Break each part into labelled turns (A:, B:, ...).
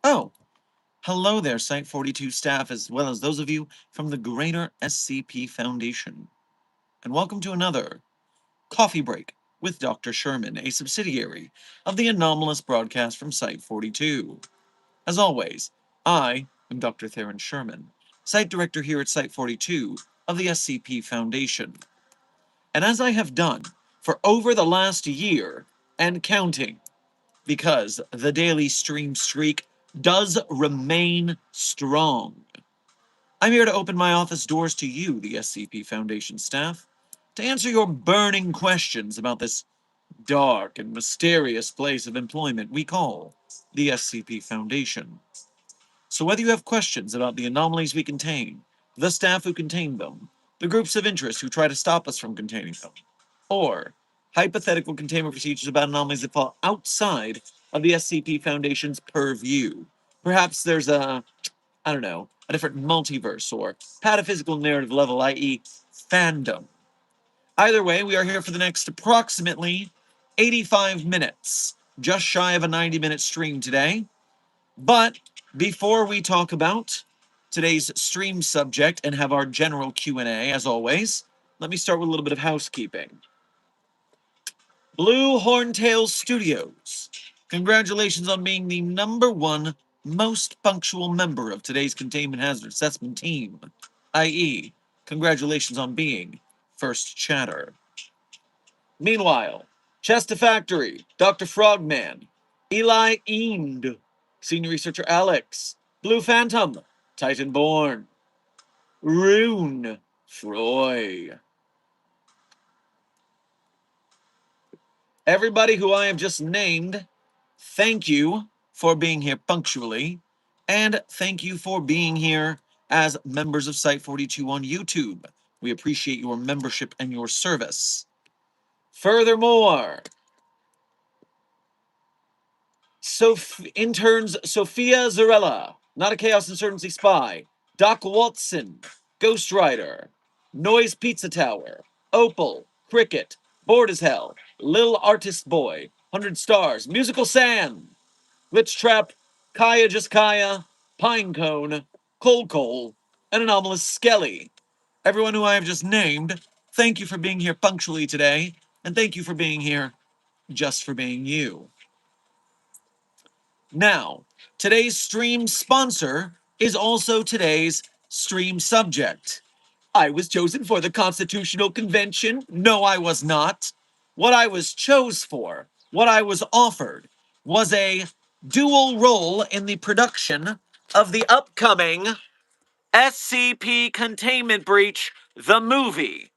A: Oh, hello there, Site 42 staff, as well as those of you from the greater SCP Foundation. And welcome to another Coffee Break with Dr. Sherman, a subsidiary of the anomalous broadcast from Site 42. As always, I am Dr. Theron Sherman, Site Director here at Site 42 of the SCP Foundation. And as I have done for over the last year and counting, because the daily stream streak does remain strong, I'm here to open my office doors to you, the SCP Foundation staff, to answer your burning questions about this dark and mysterious place of employment we call the SCP Foundation. So whether you have questions about the anomalies we contain, the staff who contain them, the groups of interest who try to stop us from containing them, or hypothetical containment procedures about anomalies that fall outside of the SCP Foundation's purview, perhaps there's a different multiverse or pataphysical narrative level, i.e. fandom. Either way, we are here for the next approximately 85 minutes, just shy of a 90-minute stream today. But before we talk about today's stream subject and have our general Q&A, as always, let me start with a little bit of housekeeping. Blue Horntail Studios, congratulations on being the #1 most punctual member of today's Containment Hazard Assessment team, i.e., congratulations on being first chatter. Meanwhile, Chester Factory, Dr. Frogman, Eli Eend, Senior Researcher Alex, Blue Phantom, Titanborn, Rune, Froy. Everybody who I have just named, thank you for being here punctually, and thank you for being here as members of Site 42 on YouTube. We appreciate your membership and your service. Furthermore, interns Sophia Zarella, Not a Chaos Insurgency Spy, Doc Watson, Ghost Rider, Noise Pizza Tower, Opal, Cricket, Bored as Hell, Lil Artist Boy, 100 Stars, Musical Sam, Glitch Trap, Kaya Just Kaya, Pinecone, Cold, and Anomalous Skelly. Everyone who I have just named, thank you for being here punctually today, and thank you for being here just for being you. Now, today's stream sponsor is also today's stream subject. I was chosen for the Constitutional Convention. No, I was not. What I was what I was offered, was a dual role in the production of the upcoming SCP Containment Breach, the movie.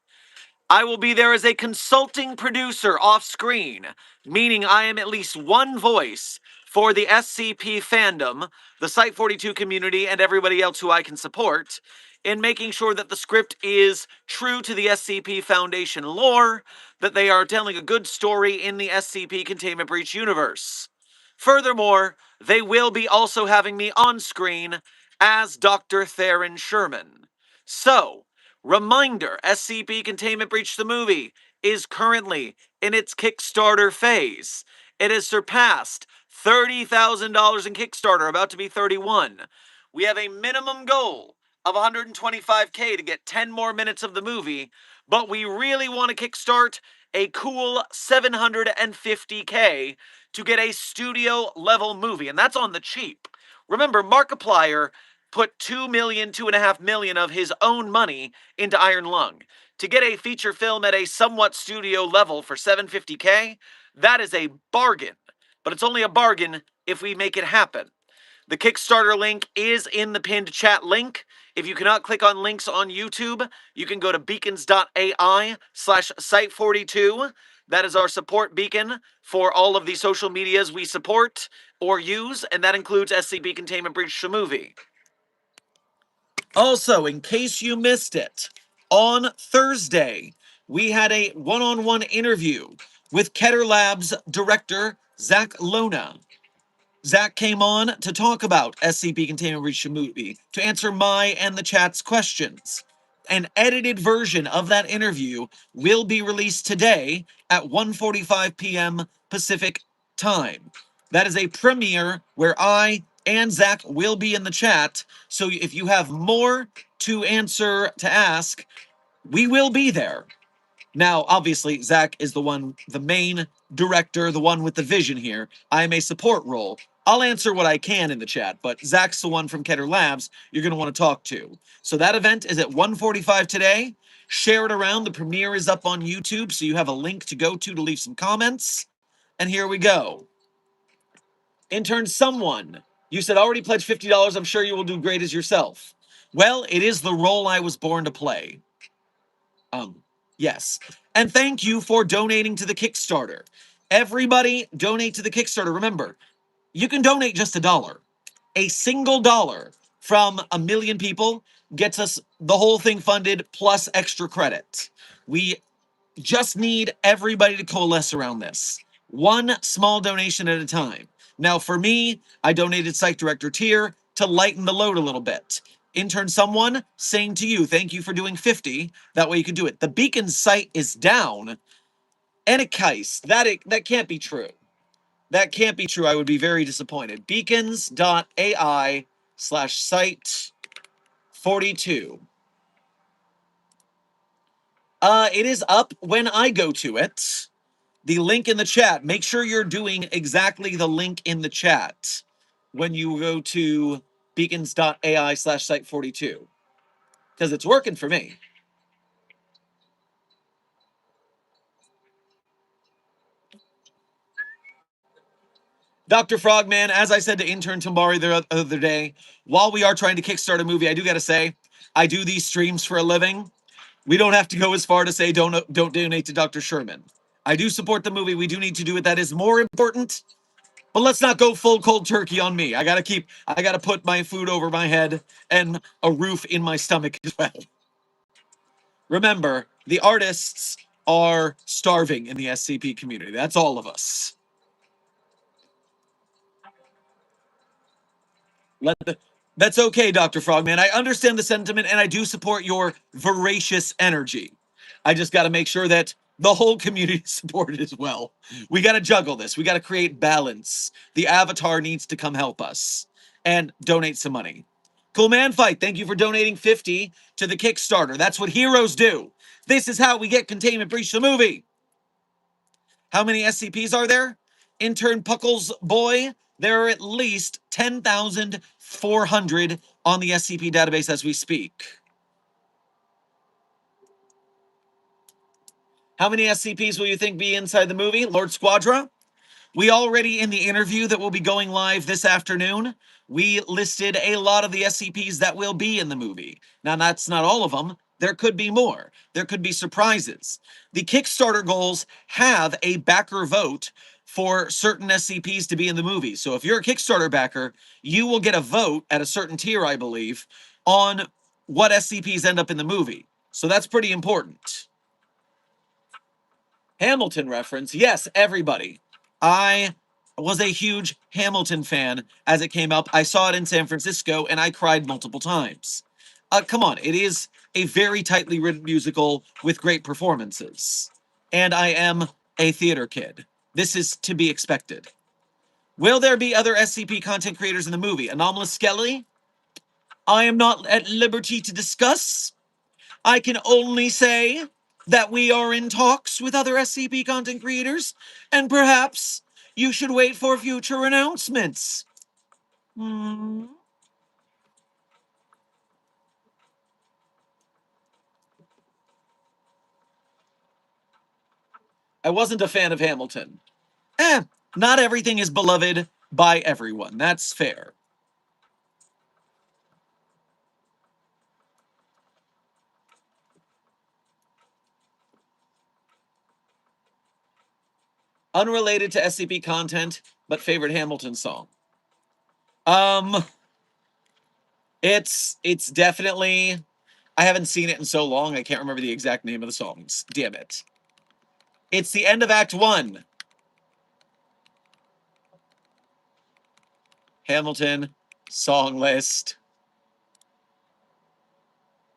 A: I will be there as a consulting producer off screen, meaning I am at least one voice for the SCP fandom, the Site 42 community, and everybody else who I can support, in making sure that the script is true to the SCP Foundation lore, that they are telling a good story in the SCP Containment Breach universe. Furthermore, they will be also having me on screen as Dr. Theron Sherman. So, reminder, SCP Containment Breach the movie is currently in its Kickstarter phase. It has surpassed $30,000 in Kickstarter, about to be 31. We have a minimum goal of $125K to get 10 more minutes of the movie, but we really want to kickstart a cool $750K to get a studio level movie, and that's on the cheap. Remember, Markiplier put 2 million, 2.5 million of his own money into Iron Lung. To get a feature film at a somewhat studio level for $750K, that is a bargain. But it's only a bargain if we make it happen. The Kickstarter link is in the pinned chat link. If you cannot click on links on YouTube, you can go to beacons.ai/site42. That is our support beacon for all of the social medias we support or use, and that includes SCP Containment Breach the movie. Also, in case you missed it, on Thursday, we had a one-on-one interview with Keter Labs director Zach Lona. Zach came on to talk about SCP Containment Breach the movie, to answer my and the chat's questions. An edited version of that interview will be released today at 1:45 p.m. Pacific time. That is a premiere where I and Zach will be in the chat, so if you have more to answer, to ask, we will be there. Now, obviously, Zach is the main director, the one with the vision here. I'm a support role. I'll answer what I can in the chat, but Zach's the one from Keter Labs you're going to want to talk to. So that event is at 1:45 today. Share it around. The premiere is up on YouTube, so you have a link to go to leave some comments. And here we go. Intern someone, you said already pledged $50. I'm sure you will do great as yourself. Well, it is the role I was born to play. Yes. And thank you for donating to the Kickstarter. Everybody donate to the Kickstarter. Remember, you can donate just $1. A single dollar from 1 million people gets us the whole thing funded plus extra credit. We just need everybody to coalesce around this. One small donation at a time. Now, for me, I donated Site Director tier to lighten the load a little bit. Intern someone, saying to you, thank you for doing 50. That way you can do it. The Beacon site is down. And a case. That can't be true. That can't be true. I would be very disappointed. Beacons.ai/site42. It is up when I go to it. The link in the chat. Make sure you're doing exactly the link in the chat when you go to beacons.ai/site42. Because it's working for me. Dr. Frogman, as I said to intern Tambari the other day, while we are trying to kickstart a movie, I do got to say, I do these streams for a living. We don't have to go as far to say don't donate to Dr. Sherman. I do support the movie. We do need to do it. That is more important. But let's not go full cold turkey on me. I gotta put my food over my head and a roof in my stomach as well. Remember, the artists are starving in the SCP community. That's all of us. That's okay, Dr. Frogman. I understand the sentiment and I do support your voracious energy. I just got to make sure that the whole community is supported as well. We got to juggle this. We got to create balance. The Avatar needs to come help us and donate some money. Cool Man Fight, thank you for donating 50 to the Kickstarter. That's what heroes do. This is how we get Containment Breach the movie. How many SCPs are there? Intern Puckle's boy, there are at least 10,400 on the SCP database as we speak. How many SCPs will you think be inside the movie? Lord Squadra? We already, in the interview that will be going live this afternoon, we listed a lot of the SCPs that will be in the movie. Now, that's not all of them. There could be more. There could be surprises. The Kickstarter goals have a backer vote for certain SCPs to be in the movie. So if you're a Kickstarter backer, you will get a vote at a certain tier, I believe, on what SCPs end up in the movie. So that's pretty important. Hamilton reference. Yes, everybody. I was a huge Hamilton fan as it came up. I saw it in San Francisco and I cried multiple times. Come on, it is a very tightly written musical with great performances. And I am a theater kid. This is to be expected. Will there be other SCP content creators in the movie? Anomalous Skelly? I am not at liberty to discuss. I can only say that we are in talks with other SCP content creators, and perhaps you should wait for future announcements. Hmm. I wasn't a fan of Hamilton. Not everything is beloved by everyone. That's fair. Unrelated to SCP content, but favorite Hamilton song. Um, it's definitely. I haven't seen it in so long. I can't remember the exact name of the songs. Damn it! It's the end of Act 1. Hamilton song list.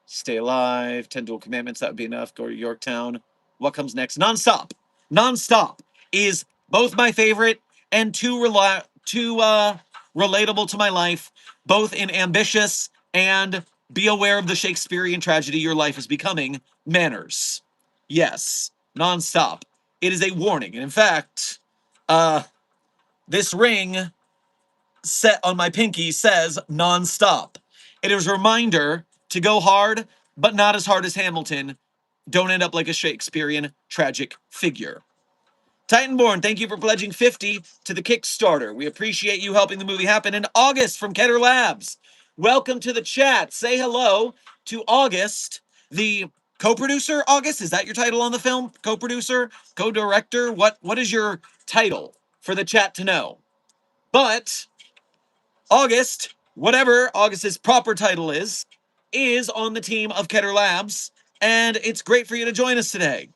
A: Stay alive. 10 dual commandments. That would be enough. Go to Yorktown. What comes next? Nonstop. Nonstop is both my favorite and too relatable to my life, both in ambitious and be aware of the Shakespearean tragedy your life is becoming manners. Yes, nonstop. It is a warning. And in fact, this ring set on my pinky says nonstop. It is a reminder to go hard, but not as hard as Hamilton. Don't end up like a Shakespearean tragic figure. Titanborn, thank you for pledging 50 to the Kickstarter. We appreciate you helping the movie happen. And August from Keter Labs, welcome to the chat. Say hello to August, the co-producer. August, is that your title on the film? Co-producer, co-director? What is your title for the chat to know? But August, whatever August's proper title is on the team of Keter Labs, and it's great for you to join us today.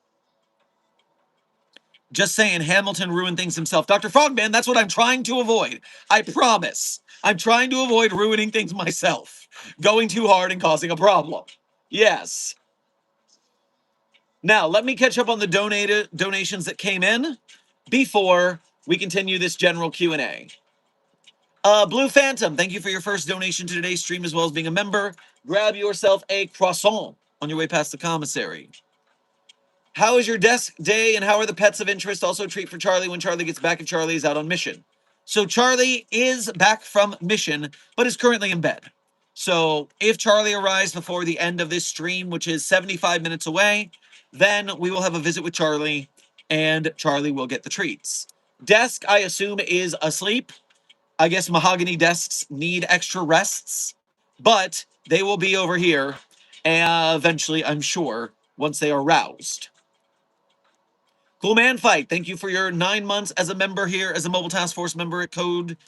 A: Just saying, Hamilton ruined things himself. Dr. Frogman, that's what I'm trying to avoid. I promise. I'm trying to avoid ruining things myself. Going too hard and causing a problem. Yes. Now, let me catch up on the donations that came in before we continue this general Q&A. Blue Phantom, thank you for your first donation to today's stream as well as being a member. Grab yourself a croissant on your way past the commissary. How is your desk day and how are the pets of interest? Also a treat for Charlie when Charlie gets back if Charlie is out on mission. So Charlie is back from mission, but is currently in bed. So if Charlie arrives before the end of this stream, which is 75 minutes away, then we will have a visit with Charlie and Charlie will get the treats. Desk, I assume, is asleep. I guess mahogany desks need extra rests, but they will be over here eventually, I'm sure, once they are roused. Cool Man Fight, thank you for your 9 months as a member here, as a Mobile Task Force member at Code.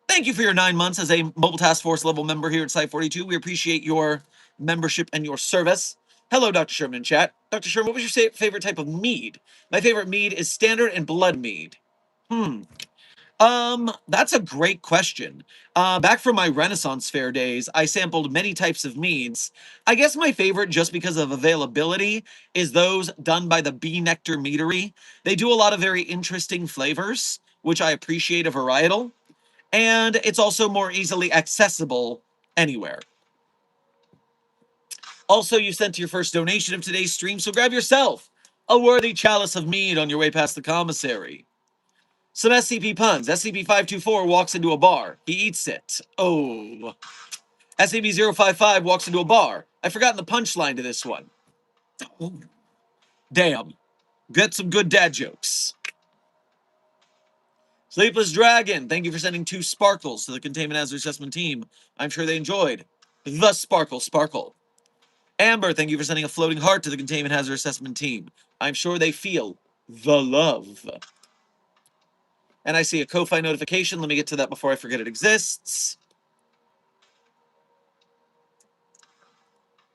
A: Thank you for your 9 months as a Mobile Task Force level member here at Site 42. We appreciate your membership and your service. Hello, Dr. Sherman in chat. Dr. Sherman, what was your favorite type of mead? My favorite mead is standard and blood mead. That's a great question. Back from my Renaissance Fair days, I sampled many types of meads. I guess my favorite, just because of availability, is those done by the Bee Nectar Meadery. They do a lot of very interesting flavors, which I appreciate a varietal, and it's also more easily accessible anywhere. Also, you sent your first donation of today's stream, so grab yourself a worthy chalice of mead on your way past the commissary. Some SCP puns. SCP-524 walks into a bar. He eats it. Oh. SCP-055 walks into a bar. I've forgotten the punchline to this one. Oh. Damn. Get some good dad jokes. Sleepless Dragon, thank you for sending 2 sparkles to the Containment Hazard Assessment team. I'm sure they enjoyed the sparkle. Amber, thank you for sending a floating heart to the Containment Hazard Assessment team. I'm sure they feel the love. And I see a Ko-Fi notification. Let me get to that before I forget it exists.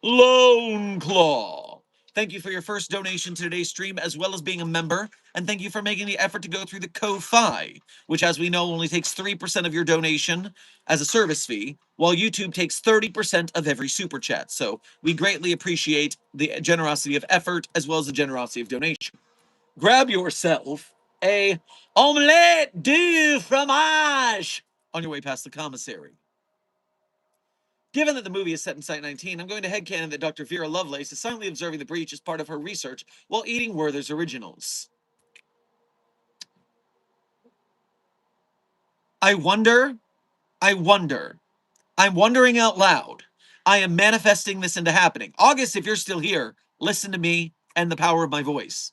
A: Lone Claw, thank you for your first donation to today's stream, as well as being a member, and thank you for making the effort to go through the Ko-Fi, which, as we know, only takes 3% of your donation as a service fee, while YouTube takes 30% of every super chat. So we greatly appreciate the generosity of effort, as well as the generosity of donation. Grab yourself a omelette du fromage on your way past the commissary. Given that the movie is set in Site 19, I'm going to headcanon that Dr. Vera Lovelace is silently observing the breach as part of her research while eating Werther's originals. I wonder. I'm wondering out loud. I am manifesting this into happening. August, if you're still here, listen to me and the power of my voice.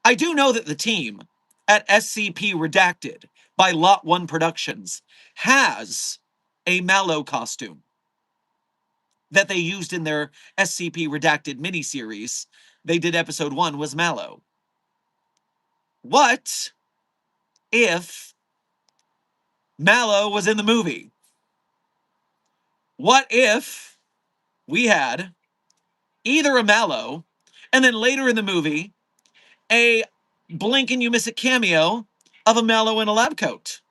A: I do know that the team at SCP Redacted by Lot 1 Productions has a Mallow costume that they used in their SCP Redacted miniseries. They did episode 1 was Mallow. What if Mallow was in the movie? What if we had either a Mallow and then later in the movie a blink and you miss it cameo of a Mallow in a lab coat?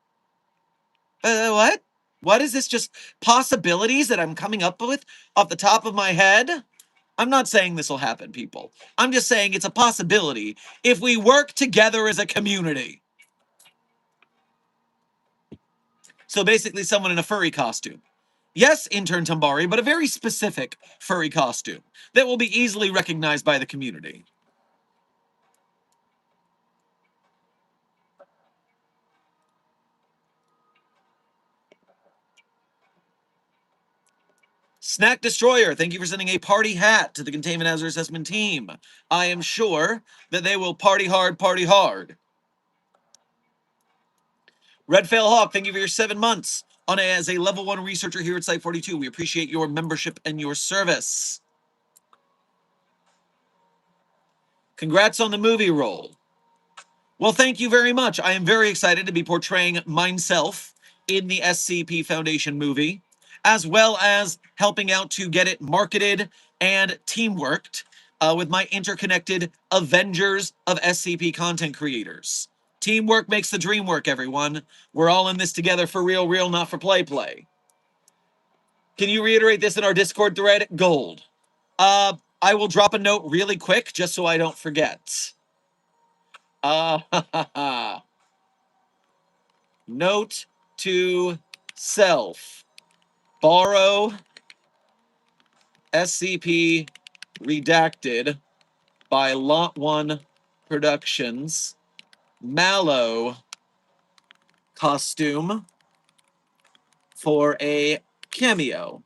A: What? What is this? Just possibilities that I'm coming up with off the top of my head? I'm not saying this will happen, people. I'm just saying it's a possibility if we work together as a community. So basically someone in a furry costume. Yes, intern Tambari, but a very specific furry costume that will be easily recognized by the community. Snack Destroyer, thank you for sending a party hat to the Containment Hazard Assessment team. I am sure that they will party hard, party hard. Redfail Hawk, thank you for your 7 months as a level 1 researcher here at Site 42. We appreciate your membership and your service. Congrats on the movie role. Well, thank you very much. I am very excited to be portraying myself in the SCP Foundation movie, as well as helping out to get it marketed and teamworked with my interconnected Avengers of SCP content creators. Teamwork makes the dream work, everyone. We're all in this together for real, real, not for play, play. Can you reiterate this in our Discord thread? Gold. I will drop a note really quick just so I don't forget. Note to self. Borrow SCP Redacted by Lot 1 Productions. Mallow costume for a cameo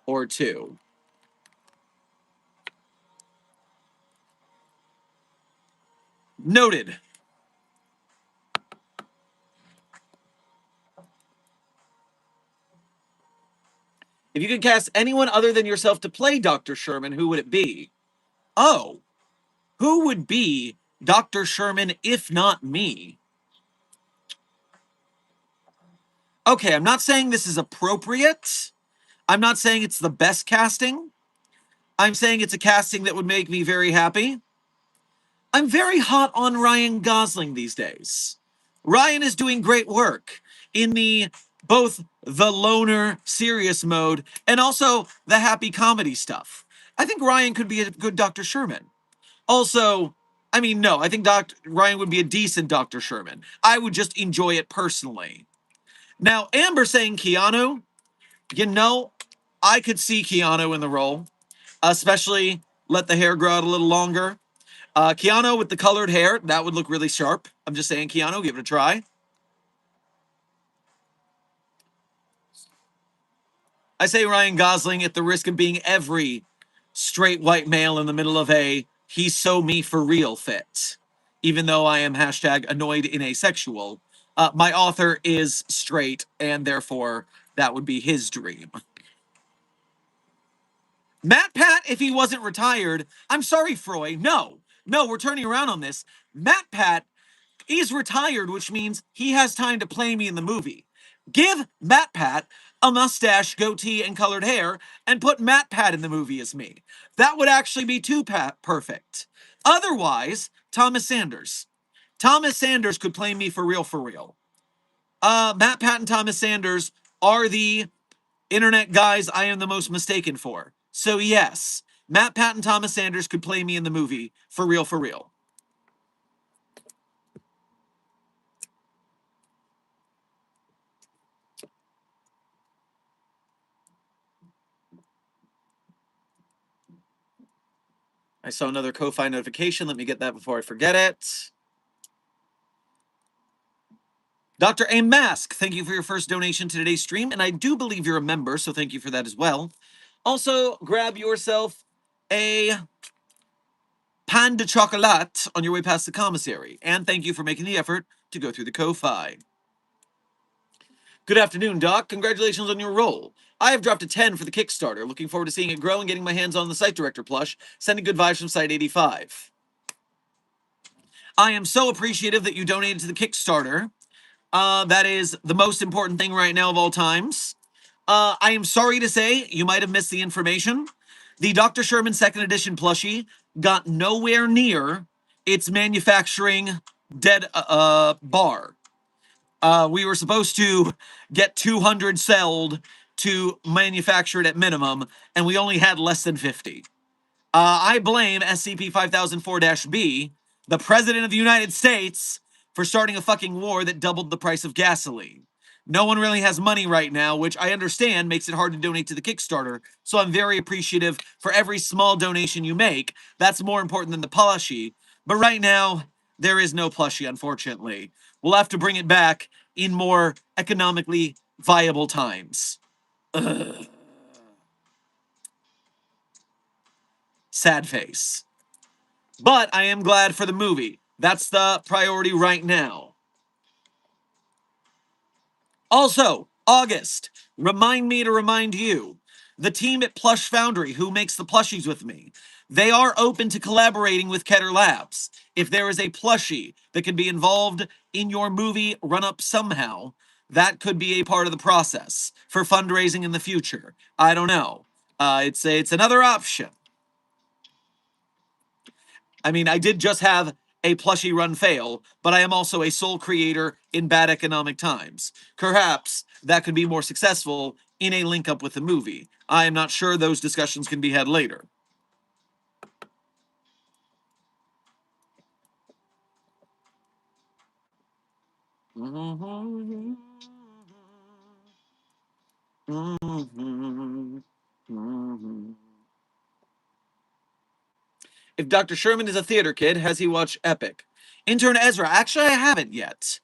A: or two. Noted. If you could cast anyone other than yourself to play Dr. Sherman, who would it be? Oh, who would be Dr. Sherman if not me? Okay, I'm not saying this is appropriate. I'm not saying it's the best casting. I'm saying it's a casting that would make me very happy. I'm very hot on Ryan Gosling these days. Ryan is doing great work in both the loner serious mode and also the happy comedy stuff. I think Ryan could be a good Dr. Sherman. Also, I mean, no, I think Ryan would be a decent Dr. Sherman. I would just enjoy it personally. Now, Amber saying Keanu, I could see Keanu in the role, especially let the hair grow out a little longer. Keanu with the colored hair, that would look really sharp. I'm just saying, Keanu, give it a try. I say Ryan Gosling at the risk of being every straight white male in the middle of a he's so me for real fit. Even though I am hashtag annoyed in asexual, my author is straight, and therefore that would be his dream. Matt Pat, if he wasn't retired, I'm sorry, Froy. No, we're turning around on this. Matt Pat is retired, which means he has time to play me in the movie. Give Matt Pat a mustache, goatee, and colored hair, and put Matt Pat in the movie as me. That would actually be too perfect. Otherwise, Thomas Sanders. Thomas Sanders could play me for real, for real. Matt Pat and Thomas Sanders are the internet guys I am the most mistaken for. So yes, Matt Pat and Thomas Sanders could play me in the movie for real, for real. I saw another Ko-Fi notification. Let me get that before I forget it. Dr. A Mask, thank you for your first donation to today's stream, and I do believe you're a member, so thank you for that as well. Also, grab yourself a pan de chocolat on your way past the commissary, and thank you for making the effort to go through the Ko-Fi. Good afternoon, Doc. Congratulations on your role. I have dropped a 10 for the Kickstarter. Looking forward to seeing it grow and getting my hands on the Site Director plush. Sending good vibes from Site 85. I am so appreciative that you donated to the Kickstarter. That is the most important thing right now of all times. I am sorry to say you might have missed the information. The Dr. Sherman 2nd edition plushie got nowhere near its manufacturing dead bar. We were supposed to get 200 sold to manufacture it at minimum, and we only had less than 50. I blame SCP-5004-B, the President of the United States, for starting a fucking war that doubled the price of gasoline. No one really has money right now, which I understand makes it hard to donate to the Kickstarter, so I'm very appreciative for every small donation you make. That's more important than the plushie. But right now, there is no plushie, unfortunately. We'll have to bring it back in more economically viable times. Ugh. Sad face. But I am glad for the movie. That's the priority right now. Also, August, remind me to remind you, the team at Plush Foundry, who makes the plushies with me, they are open to collaborating with Keter Labs. If there is a plushie that could be involved in your movie run-up somehow, that could be a part of the process for fundraising in the future. I don't know. It's another option. I mean, I did just have a plushie run fail, but I am also a sole creator in bad economic times. Perhaps that could be more successful in a link up with the movie. I am not sure. Those discussions can be had later. Mm-hmm. Mm-hmm. Mm-hmm. If Dr. Sherman is a theater kid, has he watched Epic? Intern Ezra, actually, I haven't yet,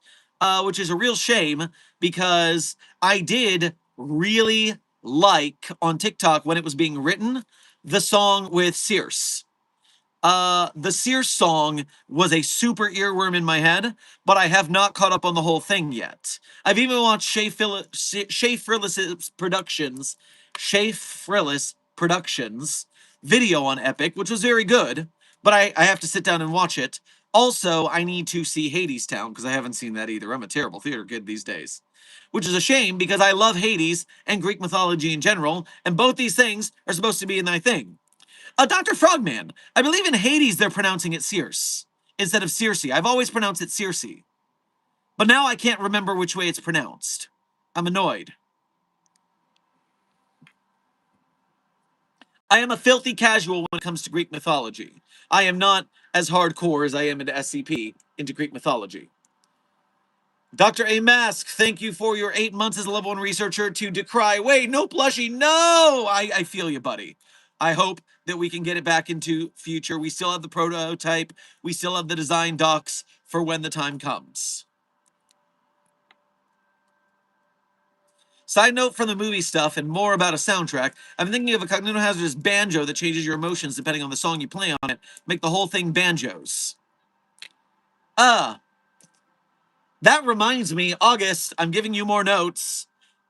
A: which is a real shame because I did really like on TikTok when it was being written the song with Circe. The Sears song was a super earworm in my head, but I have not caught up on the whole thing yet. I've even watched Shea Frillis Productions video on Epic, which was very good, but I have to sit down and watch it. Also, I need to see Hades Town because I haven't seen that either. I'm a terrible theater kid these days. Which is a shame because I love Hades and Greek mythology in general, and both these things are supposed to be in my thing. Dr. Frogman, I believe in Hades they're pronouncing it Circe instead of Circe. I've always pronounced it Circe. But now I can't remember which way it's pronounced. I'm annoyed. I am a filthy casual when it comes to Greek mythology. I am not as hardcore as I am into SCP, into Greek mythology. Dr. A Mask, thank you for your 8 months as a level 1 researcher to decry. Wait, no plushie, no! I feel you, buddy. I hope that we can get it back into future. We still have the prototype. We still have the design docs for when the time comes. Side note from the movie stuff and more about a soundtrack, I'm thinking of a cognitive-hazardous banjo that changes your emotions depending on the song you play on it. Make the whole thing banjos. That reminds me, August, I'm giving you more notes.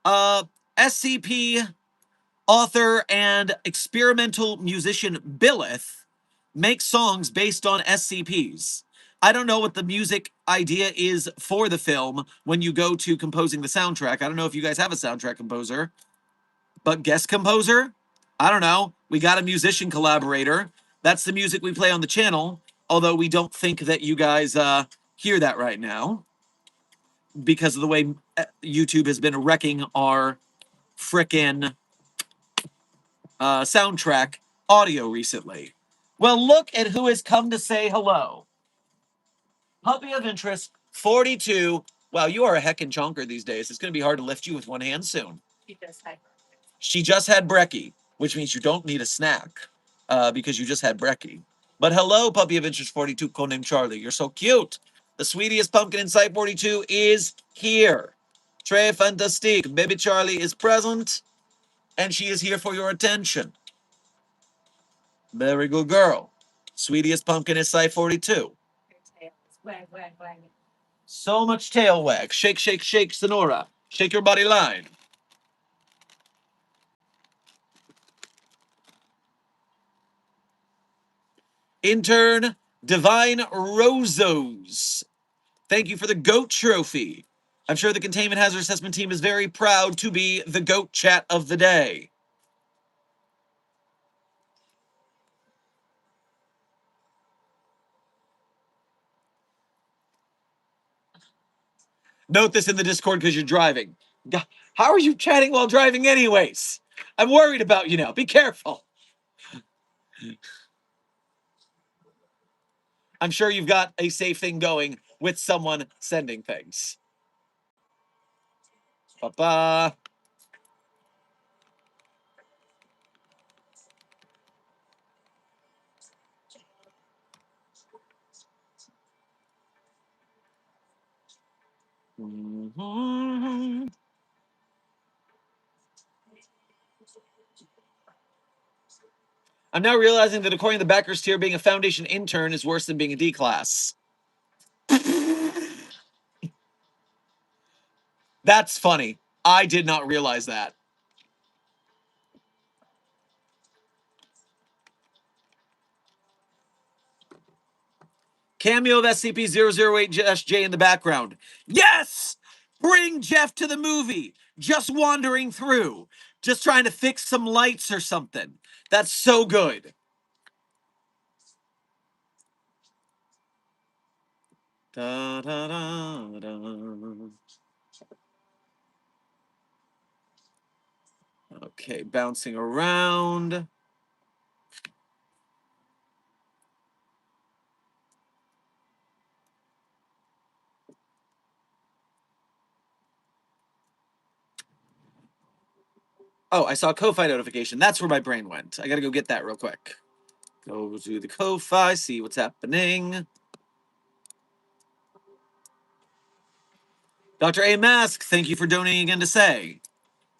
A: SCP author and experimental musician Billith makes songs based on SCPs. I don't know what the music idea is for the film when you go to composing the soundtrack. I don't know if you guys have a soundtrack composer, but guest composer? I don't know. We got a musician collaborator. That's the music we play on the channel, although we don't think that you guys hear that right now because of the way YouTube has been wrecking our frickin' soundtrack audio recently. Well, look at who has come to say hello. Puppy of interest, 42. Wow, you are a heckin' chonker these days. It's going to be hard to lift you with one hand soon. She just had brekkie, which means you don't need a snack because you just had brekkie. But hello, puppy of interest 42, codename Charlie. You're so cute. The sweetest pumpkin in Site 42 is here. Très fantastique. Baby Charlie is present, and she is here for your attention. Very good girl. Sweetest pumpkin is Site 42.
B: Wag, wag, wag.
A: So much tail wag. Shake, shake, shake, Sonora. Shake your body line. Intern Divine Rosos. Thank you for the GOAT trophy. I'm sure the Containment Hazard Assessment team is very proud to be the GOAT chat of the day. Note this in the Discord because you're driving. How are you chatting while driving anyways? I'm worried about you now. Be careful. I'm sure you've got a safe thing going with someone sending things. Ba-ba. I'm now realizing that according to the backers tier, being a Foundation intern is worse than being a D class. That's funny. I did not realize that. Cameo of SCP-008-J in the background. Yes! Bring Jeff to the movie. Just wandering through. Just trying to fix some lights or something. That's so good. Da, da, da, da. Okay, bouncing around. Oh, I saw a Ko-Fi notification. That's where my brain went. I gotta go get that real quick. Go to the Ko-Fi, see what's happening. Dr. A. Mask, thank you for donating again to say.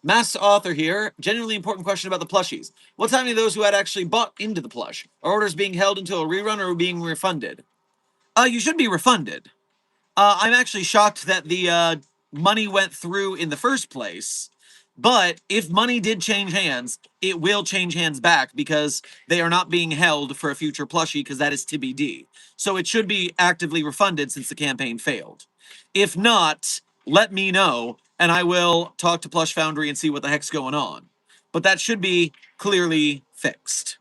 A: Masked author here. Genuinely important question about the plushies. What's happening to those who had actually bought into the plush? Are orders being held until a rerun or being refunded? You should be refunded. I'm actually shocked that the money went through in the first place. But if money did change hands, it will change hands back because they are not being held for a future plushie because that is TBD. So it should be actively refunded since the campaign failed. If not, let me know and I will talk to Plush Foundry and see what the heck's going on. But that should be clearly fixed.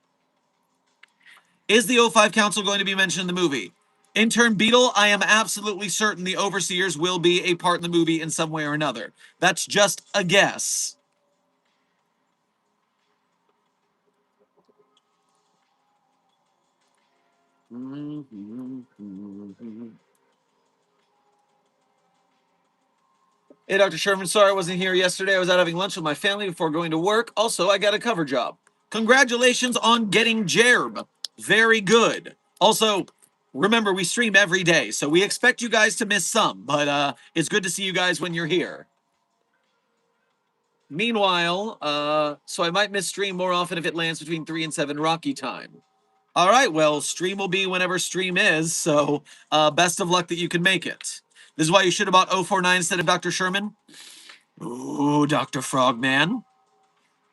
A: Is the O5 Council going to be mentioned in the movie? Intern Beetle, I am absolutely certain the Overseers will be a part in the movie in some way or another. That's just a guess. Hey, Dr. Sherman, sorry I wasn't here yesterday. I was out having lunch with my family before going to work. Also, I got a cover job. Congratulations on getting Jerb. Very good. Also, remember, we stream every day, so we expect you guys to miss some, but it's good to see you guys when you're here. Meanwhile, so I might miss stream more often if it lands between 3 and 7 Rocky time. All right, well, stream will be whenever stream is, so best of luck that you can make it. This is why you should have bought 049 instead of Dr. Sherman. Ooh, Dr. Frogman.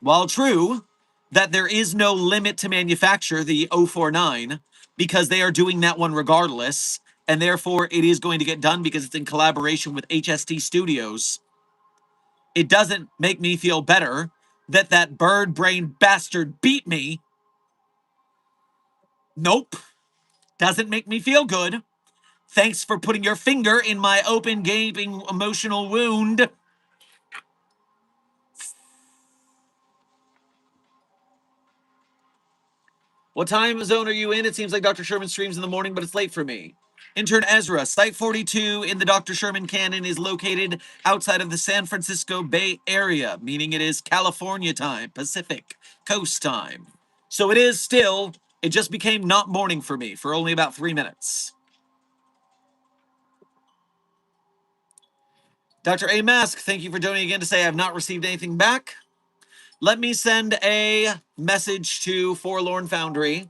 A: While true that there is no limit to manufacture the 049, because they are doing that one regardless, and therefore it is going to get done because it's in collaboration with HST Studios, it doesn't make me feel better that that bird brain bastard beat me. Nope. Doesn't make me feel good. Thanks for putting your finger in my open, gaping, emotional wound. What time zone are you in? It seems like Dr. Sherman streams in the morning, but it's late for me. Intern Ezra, Site 42 in the Dr. Sherman canon is located outside of the San Francisco Bay Area, meaning it is California time, Pacific Coast time. So it is still It just became not morning for me for only about 3 minutes. Dr. A. Mask, thank you for donating again to say I have not received anything back. Let me send a message to Forlorn Foundry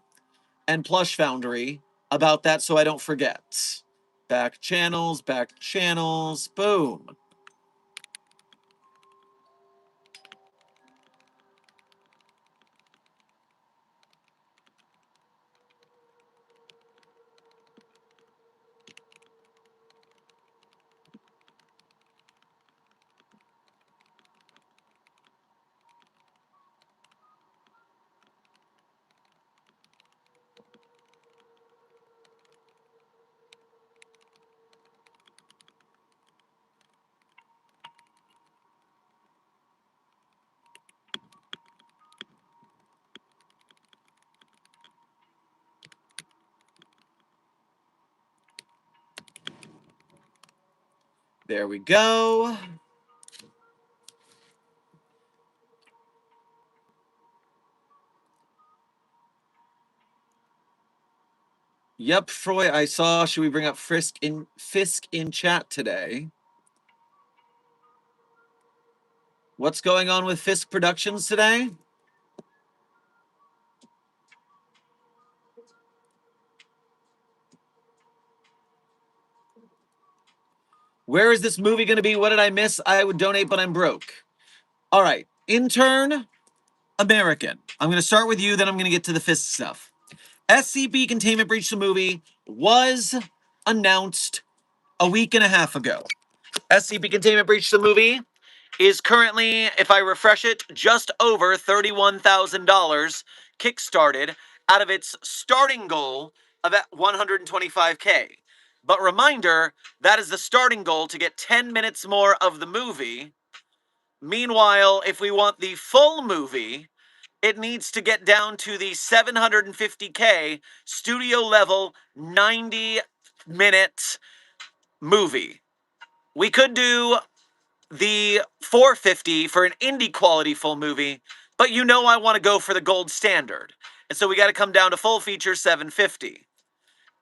A: and Plush Foundry about that so I don't forget. Back channels, boom. There we go. Yep, Froy, I saw. Should we bring up Fisk in chat today? What's going on with Fisk Productions today? Where is this movie going to be? What did I miss? I would donate, but I'm broke. All right. Intern American. I'm going to start with you, then I'm going to get to the Fisk stuff. SCP Containment Breach the movie was announced a week and a half ago. SCP Containment Breach the movie is currently, if I refresh it, just over $31,000 kickstarted out of its starting goal of at 125K. But reminder, that is the starting goal to get 10 minutes more of the movie. Meanwhile, if we want the full movie, it needs to get down to the 750K studio level 90-minute movie. We could do the 450 for an indie quality full movie, but you know I want to go for the gold standard. And so we got to come down to full feature 750.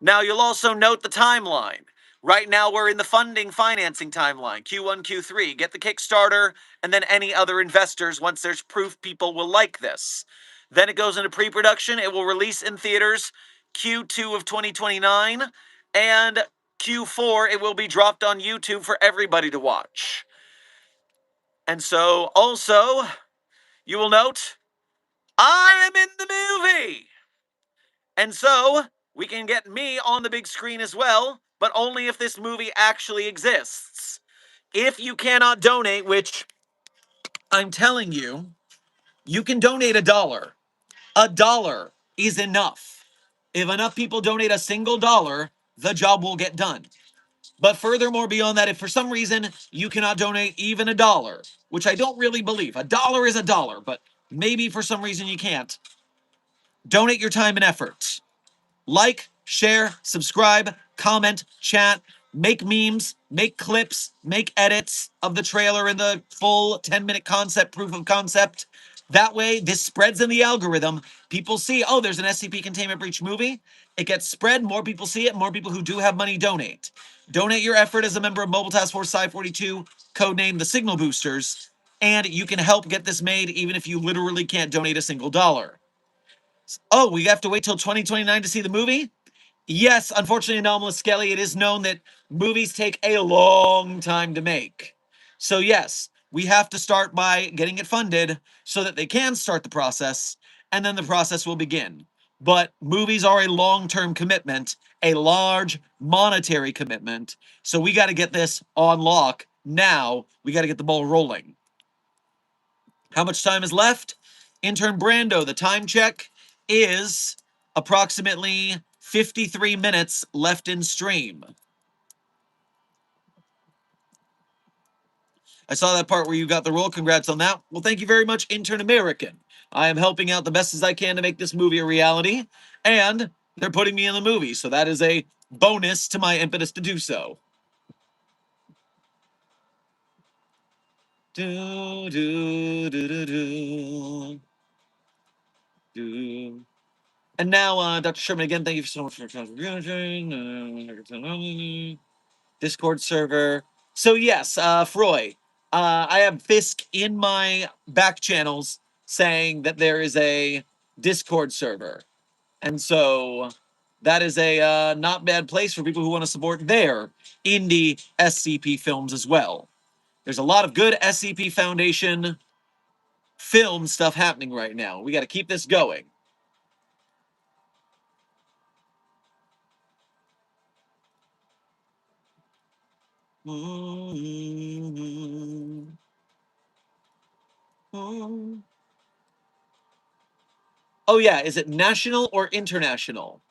A: Now you'll also note the timeline. Right now we're in the financing timeline, Q1, Q3. Get the Kickstarter and then any other investors once there's proof people will like this. Then it goes into pre-production. It will release in theaters Q2 of 2029 and Q4 it will be dropped on YouTube for everybody to watch. And so, also, you will note, I am in the movie! And so, we can get me on the big screen as well, but only if this movie actually exists. If you cannot donate, which I'm telling you, you can donate $1. $1 is enough. If enough people donate a single dollar, the job will get done. But furthermore, beyond that, if for some reason you cannot donate even $1, which I don't really believe, $1 is $1, but maybe for some reason you can't, donate your time and effort. Like, share, subscribe, comment, chat, make memes, make clips, make edits of the trailer and the full 10-minute proof of concept. That way, this spreads in the algorithm. People see, oh, there's an SCP Containment Breach movie. It gets spread, more people see it, more people who do have money donate. Donate your effort as a member of Mobile Task Force Psi-42, codenamed the Signal Boosters, and you can help get this made even if you literally can't donate a single dollar. Oh, we have to wait till 2029 to see the movie? Yes, unfortunately, Anomalous Skelly, it is known that movies take a long time to make. So yes, we have to start by getting it funded so that they can start the process, and then the process will begin. But movies are a long-term commitment, a large monetary commitment, so we got to get this on lock now. We got to get the ball rolling. How much time is left? Intern Brando, the time check is approximately 53 minutes left in stream. I saw that part where you got the role. Congrats on that. Well, thank you very much, Intern American. I am helping out the best as I can to make this movie a reality, and they're putting me in the movie, so that is a bonus to my impetus to do so. Do, do, do, do, do. Do. And now, Dr. Sherman, again, thank you so much for Discord server. So yes, Froy, I have Fisk in my back channels saying that there is a Discord server, and so that is a not bad place for people who want to support their indie SCP films as well. There's a lot of good SCP Foundation film stuff happening right now. We got to keep this going. Oh yeah, is it national or international?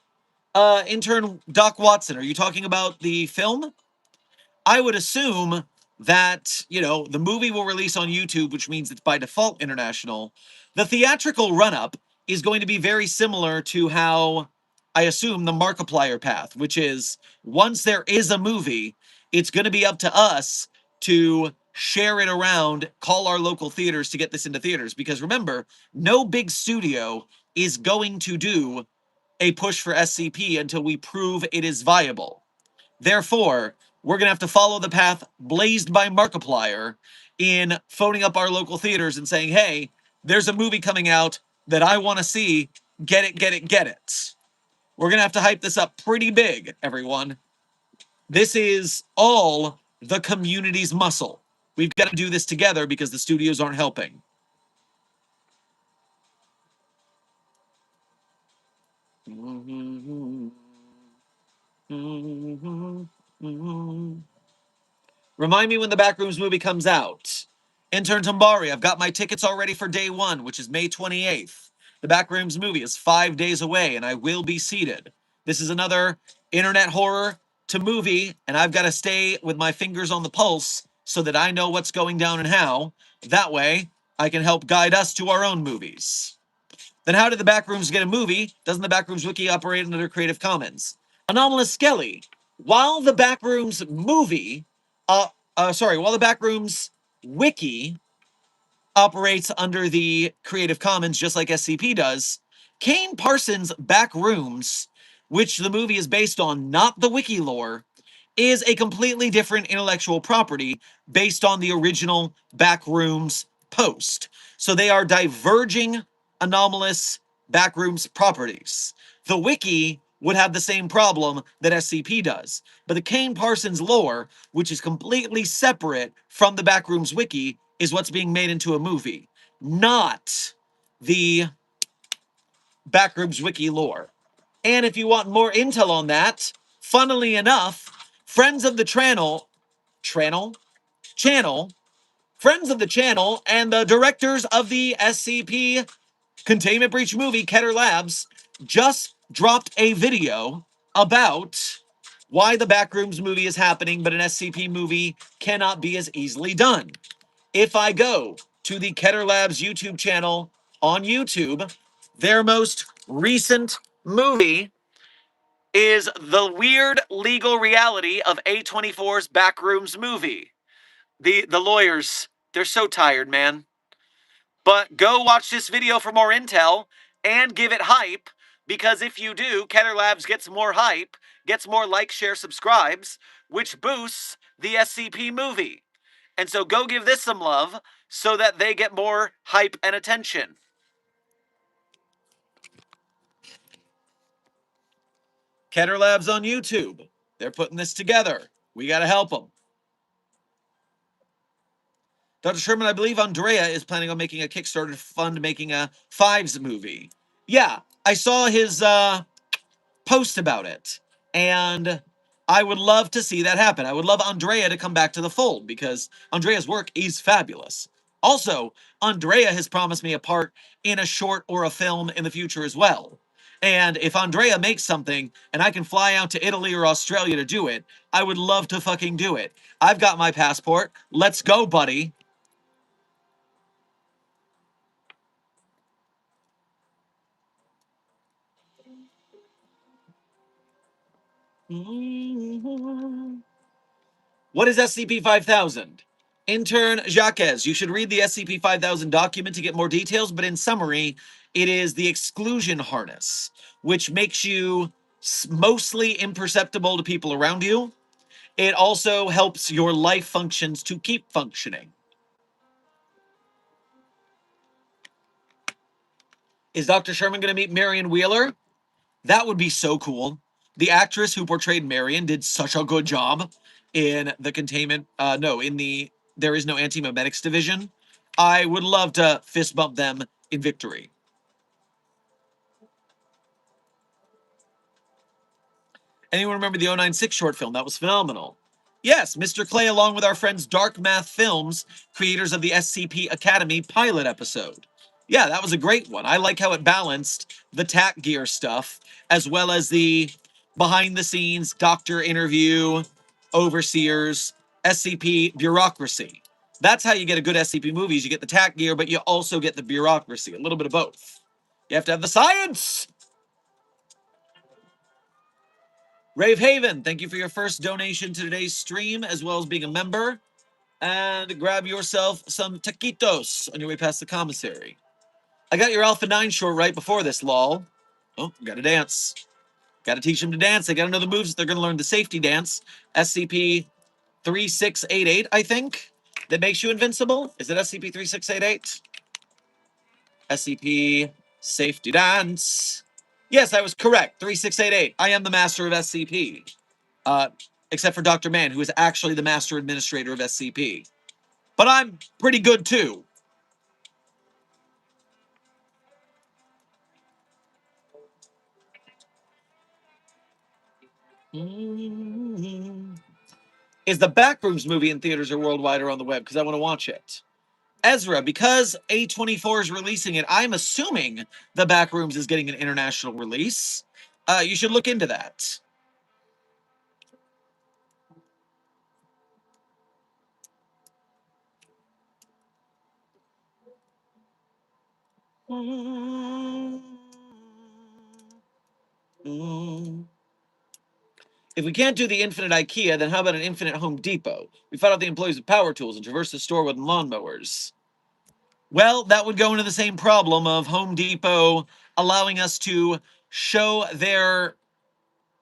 A: Intern Doc Watson, are you talking about the film? I would assume that, the movie will release on YouTube, which means it's by default international. The theatrical run-up is going to be very similar to how I assume the Markiplier path, which is once there is a movie, it's going to be up to us to share it around, call our local theaters to get this into theaters. Because remember, no big studio is going to do a push for SCP until we prove it is viable. Therefore, we're going to have to follow the path blazed by Markiplier in phoning up our local theaters and saying, hey, there's a movie coming out that I want to see. Get it, get it, get it. We're going to have to hype this up pretty big, everyone. This is all the community's muscle. We've got to do this together because the studios aren't helping. Remind me when the Backrooms movie comes out. Intern Tambari, I've got my tickets already for day one, which is May 28th. The Backrooms movie is 5 days away, and I will be seated. This is another internet horror to movie, and I've got to stay with my fingers on the pulse so that I know what's going down and how. That way, I can help guide us to our own movies. Then how did the Backrooms get a movie? Doesn't the Backrooms Wiki operate under Creative Commons? Anomalous Skelly, while the Backrooms movie, while the Backrooms Wiki operates under the Creative Commons just like SCP does, Kane Parsons' Backrooms, which the movie is based on, not the wiki lore, is a completely different intellectual property based on the original Backrooms post. So they are diverging anomalous Backrooms properties. The wiki would have the same problem that SCP does. But the Kane Parsons lore, which is completely separate from the Backrooms wiki, is what's being made into a movie, not the Backrooms wiki lore. And if you want more intel on that, funnily enough, friends of the channel, friends of the channel, and the directors of the SCP Containment Breach movie, Keter Labs, just dropped a video about why the Backrooms movie is happening, but an SCP movie cannot be as easily done. If I go to the Keter Labs YouTube channel on YouTube, their most recent movie is The Weird Legal Reality of A24's Backrooms movie. The lawyers, they're so tired, man. But go watch this video for more intel and give it hype, because if you do, Keter Labs gets more hype, gets more like, share, subscribes, which boosts the SCP movie. And so go give this some love so that they get more hype and attention. Keter Labs on YouTube. They're putting this together. We got to help them. Dr. Sherman, I believe Andrea is planning on making a Kickstarter fund making a Fives movie. Yeah, I saw his post about it, and I would love to see that happen. I would love Andrea to come back to the fold because Andrea's work is fabulous. Also, Andrea has promised me a part in a short or a film in the future as well. And if Andrea makes something and I can fly out to Italy or Australia to do it, I would love to fucking do it. I've got my passport. Let's go, buddy. What is SCP-5000? Intern Jacques, you should read the SCP-5000 document to get more details, but in summary, It is the exclusion harness, which makes you mostly imperceptible to people around you. It also helps your life functions to keep functioning. Is Dr. Sherman going to meet Marion Wheeler? That would be so cool. The actress who portrayed Marion did such a good job in the containment. No, in the There Is No Anti-Memetics division. I would love to fist bump them in victory. Anyone remember the 096 short film? That was phenomenal. Yes, Mr. Clay, along with our friends Dark Math Films, creators of the SCP Academy pilot episode. Yeah, that was a great one. I like how it balanced the TAC gear stuff, as well as the behind the scenes doctor interview, overseers, SCP bureaucracy. That's how you get a good SCP movie. You get the TAC gear, but you also get the bureaucracy, a little bit of both. You have to have the science. Rave Haven, thank you for your first donation to today's stream, as well as being a member. And grab yourself some taquitos on your way past the commissary. I got your Alpha 9 short right before this, lol. Oh, gotta dance. Gotta teach them to dance. They gotta know the moves. They're gonna learn the safety dance. SCP 3688, I think, that makes you invincible. Is it SCP 3688? SCP Safety Dance. Yes, I was correct. 3688. I am the master of SCP. Uh, except for Dr. Mann, who is actually the master administrator of SCP. But I'm pretty good too. Is the Backrooms movie in theaters or worldwide or on the web? Because I want to watch it. Ezra, because A24 is releasing it, I'm assuming the Backrooms is getting an international release. You should look into that. If we can't do the infinite IKEA, then how about an infinite Home Depot? We found out the employees of power tools and traverse the store with lawnmowers. Well, that would go into the same problem of Home Depot allowing us to show their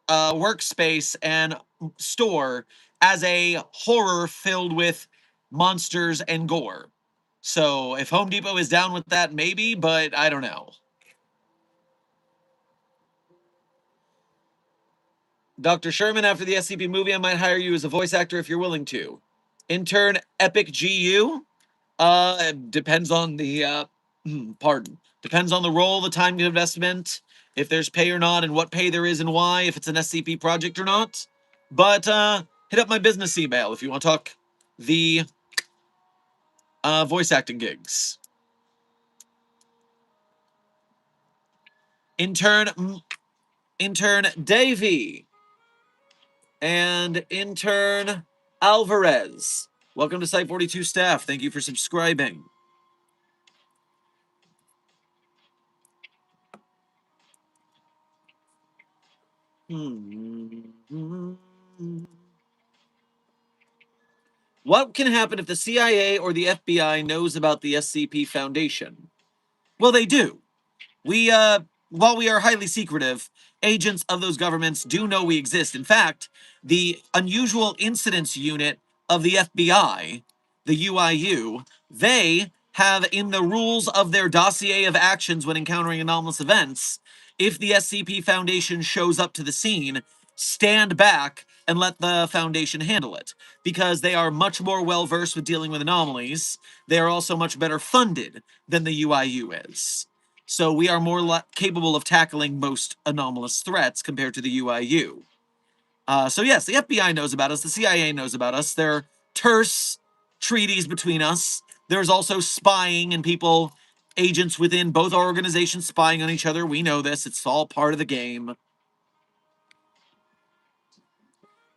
A: workspace and store as a horror filled with monsters and gore. So if Home Depot is down with that, maybe, but I don't know. Dr. Sherman, after the SCP movie, I might hire you as a voice actor if you're willing to. Intern Epic GU? Depends on the, pardon. Depends on the role, the time investment, if there's pay or not, and what pay there is and why, if it's an SCP project or not. But, hit up my business email if you want to talk the, voice acting gigs. Intern Davey. And intern Alvarez. Welcome to Site 42 staff. Thank you for subscribing. What can happen if the CIA or the FBI knows about the SCP Foundation? Well, they do. While we are highly secretive, agents of those governments do know we exist. In fact, the Unusual Incidents Unit of the FBI, the UIU, they have in the rules of their dossier of actions when encountering anomalous events, if the SCP Foundation shows up to the scene, stand back and let the Foundation handle it. Because they are much more well-versed with dealing with anomalies. They are also much better funded than the UIU is. So we are more capable of tackling most anomalous threats compared to the UIU. So yes, the FBI knows about us. The CIA knows about us. There are terse treaties between us. There's also spying and people, agents within both our organizations spying on each other. We know this. It's all part of the game.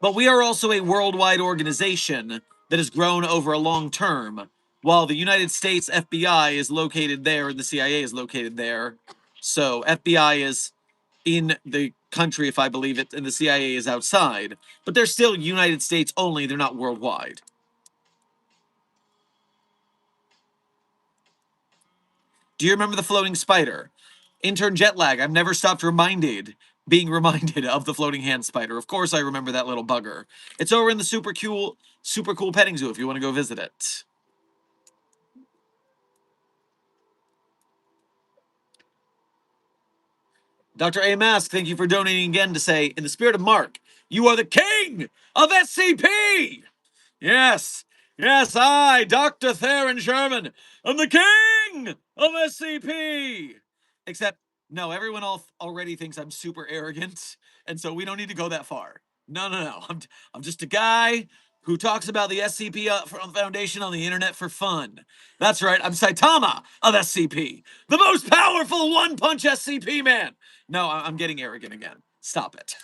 A: But we are also a worldwide organization that has grown over a long term. While the United States FBI is located there and the CIA is located there. So FBI is in the country, if I believe it, and the CIA is outside. But they're still United States only, they're not worldwide. Do you remember the floating spider? Intern jet lag. I've never stopped being reminded of the floating hand spider. Of course I remember that little bugger. It's over in the super cool petting zoo if you want to go visit it. Dr. A. Mask, thank you for donating again to say, in the spirit of Mark, you are the king of SCP! Yes, yes, I, Dr. Theron Sherman, am the king of SCP! Except, no, everyone already thinks I'm super arrogant, and so we don't need to go that far. No. I'm just a guy who talks about the SCP Foundation on the internet for fun. That's right, I'm Saitama of SCP, the most powerful one-punch SCP man! No, I'm getting arrogant again. Stop it.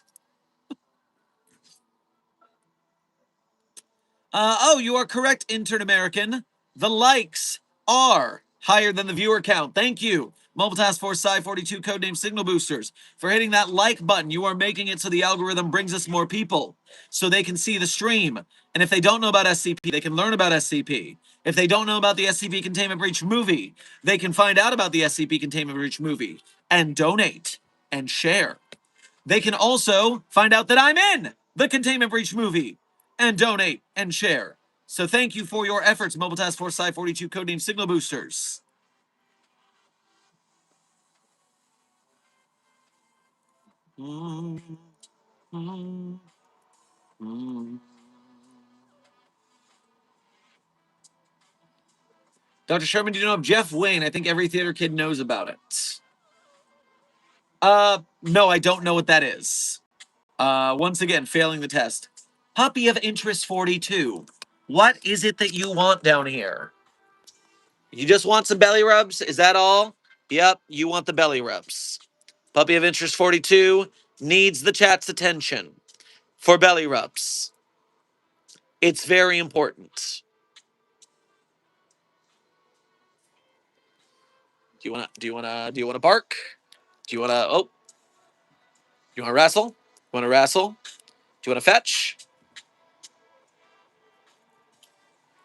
A: Oh, you are correct, Intern American. The likes are higher than the viewer count. Thank you, Mobile Task Force Psi 42 codename Signal Boosters, for hitting that like button. You are making it so the algorithm brings us more people, so they can see the stream. And if they don't know about SCP, they can learn about SCP. If they don't know about the SCP Containment Breach movie, they can find out about the SCP Containment Breach movie and donate and share. They can also find out that I'm in the Containment Breach movie and donate and share. So thank you for your efforts, Mobile Task Force Psi 42 codename Signal Boosters. Dr. Sherman, do you know of Jeff Wayne? I think every theater kid knows about it. No, I don't know what that is. Once again, failing the test. Puppy of Interest 42. What is it that you want down here? You just want some belly rubs? Is that all? Yep, you want the belly rubs. Puppy of Interest 42 needs the chat's attention for belly rubs. It's very important. Do you wanna bark? Do you wanna wrestle? Wanna wrestle? Do you wanna fetch?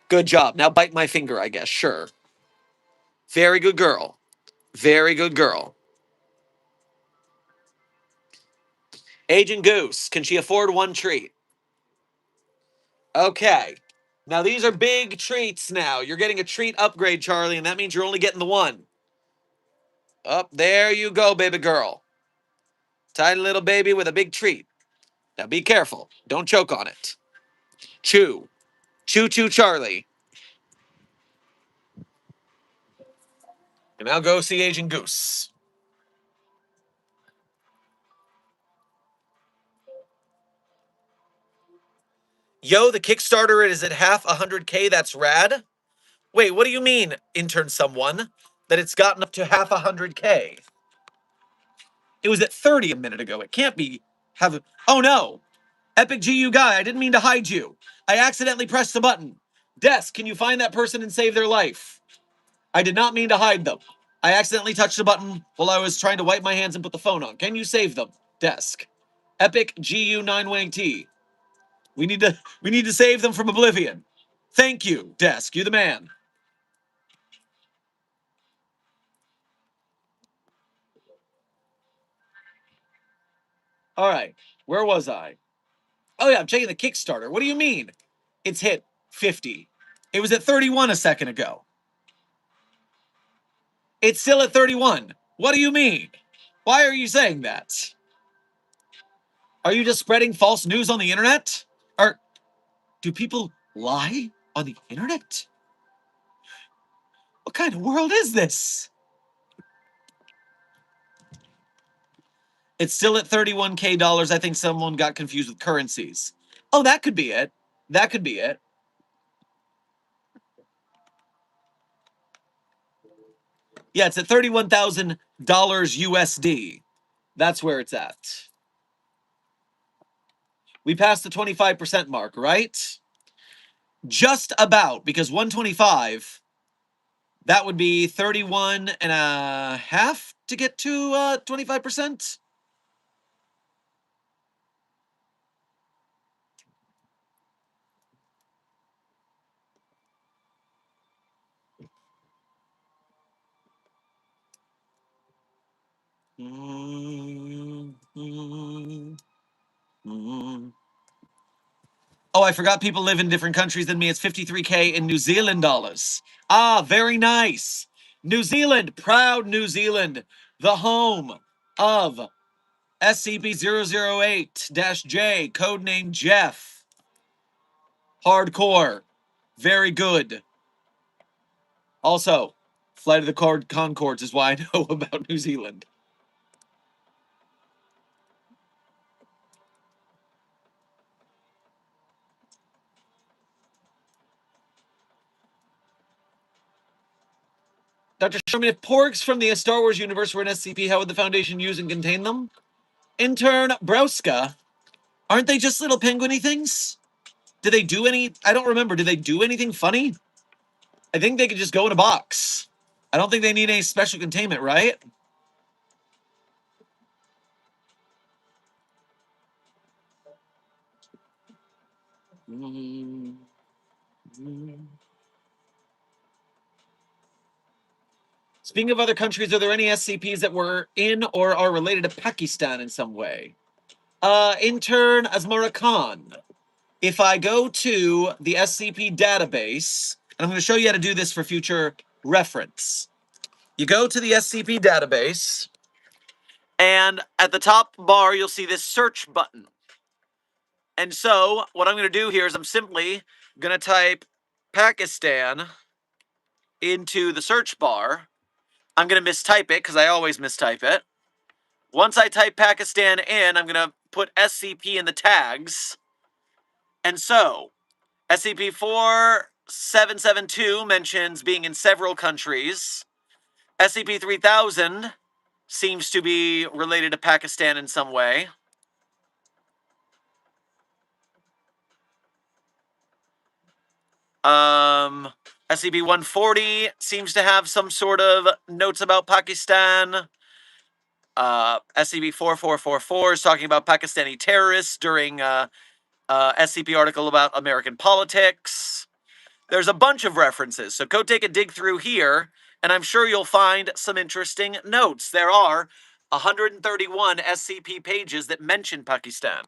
A: Good job. Now bite my finger, I guess. Sure. Very good girl. Very good girl. Agent Goose, can she afford one treat? Okay. Now these are big treats now. You're getting a treat upgrade, Charlie, and that means you're only getting the one. Up there you go, baby girl. Tiny little baby with a big treat. Now be careful. Don't choke on it. Chew. Choo choo Charlie. And now go see Agent Goose. Yo, the Kickstarter is at half 100K. That's rad. Wait, what do you mean, intern someone? That it's gotten up to half 100K? It was at 30 a minute ago. It can't be. Oh no! Epic GU guy, I didn't mean to hide you. I accidentally pressed the button. Desk, can you find that person and save their life? I did not mean to hide them. I accidentally touched the button while I was trying to wipe my hands and put the phone on. Can you save them? Desk. Epic GU 9-Wing-T. We need to save them from oblivion. Thank you, Desk. You're the man. All right. Where was I? Oh yeah, I'm checking the Kickstarter. What do you mean? It's hit 50. It was at 31 a second ago. It's still at 31. What do you mean? Why are you saying that? Are you just spreading false news on the internet? Do people lie on the internet? What kind of world is this? It's still at 31K dollars. I think someone got confused with currencies. Oh, that could be it. That could be it. Yeah, it's at $31,000 USD. That's where it's at. We passed the 25% mark, right? Just about, because 125, that would be 31 and a half to get to 25%. Oh, I forgot people live in different countries than me. It's 53K in New Zealand dollars. Ah, very nice. New Zealand, proud New Zealand, the home of SCP-008-J, codename Jeff. Hardcore. Very good. Also, Flight of the Conchords is why I know about New Zealand. Dr. Sherman, if porgs from the Star Wars universe were an SCP, how would the Foundation use and contain them? Intern Browska, aren't they just little penguiny things? Do they do any... I don't remember. Do they do anything funny? I think they could just go in a box. I don't think they need any special containment, right? Speaking of other countries, are there any SCPs that were in or are related to Pakistan in some way? Intern Asmara Khan. If I go to the SCP database, and I'm going to show you how to do this for future reference. You go to the SCP database, and at the top bar, you'll see this search button. And so, what I'm going to do here is I'm simply going to type Pakistan into the search bar. I'm going to mistype it, because I always mistype it. Once I type Pakistan in, I'm going to put SCP in the tags. And so, SCP-4772 mentions being in several countries. SCP-3000 seems to be related to Pakistan in some way. SCP-140 seems to have some sort of notes about Pakistan. SCP-4444 is talking about Pakistani terrorists during SCP article about American politics. There's a bunch of references, so go take a dig through here, and I'm sure you'll find some interesting notes. There are 131 SCP pages that mention Pakistan.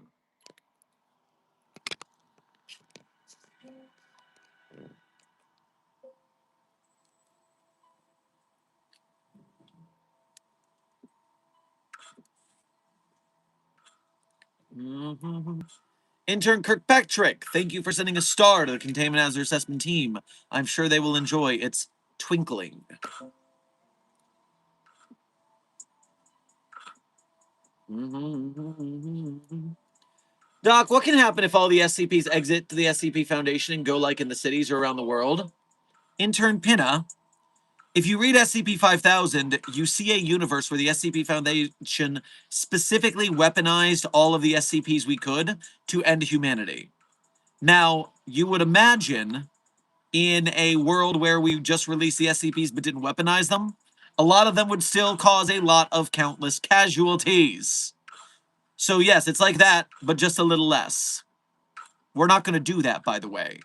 A: Intern Kirkpatrick, thank you for sending a star to the Containment Hazard Assessment team. I'm sure they will enjoy its twinkling. Doc, what can happen if all the SCPs exit to the SCP Foundation and go like in the cities or around the world? Intern Pinna, if you read SCP-5000, you see a universe where the SCP Foundation specifically weaponized all of the SCPs we could to end humanity. Now, you would imagine in a world where we just released the SCPs but didn't weaponize them, a lot of them would still cause a lot of countless casualties. So yes, it's like that, but just a little less. We're not going to do that, by the way.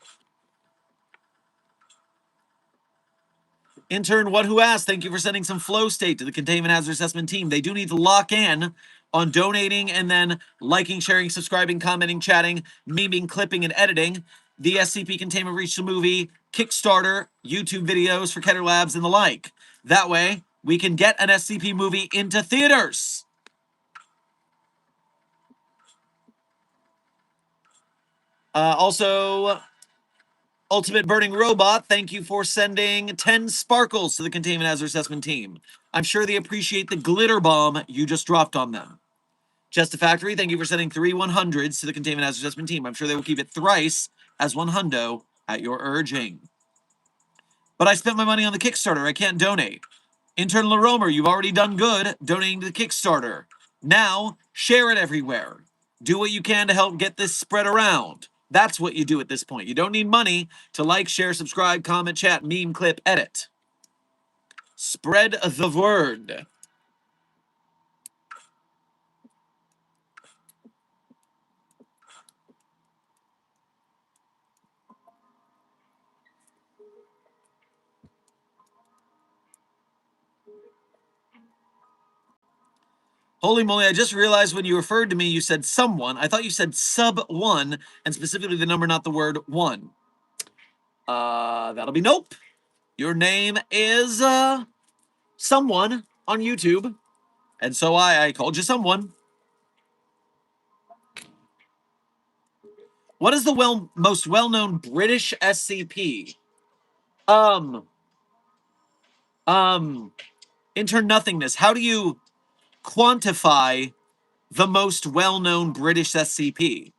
A: Intern What Who Asked, thank you for sending some flow state to the Containment Hazard Assessment team. They do need to lock in on donating and then liking, sharing, subscribing, commenting, chatting, memeing, clipping, and editing the SCP Containment Breach the movie, Kickstarter, YouTube videos for Keter Labs, and the like. That way, we can get an SCP movie into theaters. Also, Ultimate Burning Robot, thank you for sending 10 sparkles to the Containment Hazard Assessment team. I'm sure they appreciate the glitter bomb you just dropped on them. Just a Factory, thank you for sending 3 100s to the Containment Hazard Assessment team. I'm sure they will keep it thrice as 100 at your urging. But I spent my money on the Kickstarter. I can't donate. Intern LaRomer, you've already done good donating to the Kickstarter. Now, share it everywhere. Do what you can to help get this spread around. That's what you do at this point. You don't need money to like, share, subscribe, comment, chat, meme, clip, edit. Spread the word. Holy moly, I just realized when you referred to me, you said someone. I thought you said sub-1, and specifically the number, not the word one. That'll be nope. Your name is, someone on YouTube. And so I called you someone. What is the most well-known British SCP? Um, Intern Nothingness. How do you quantify the most well-known British SCP?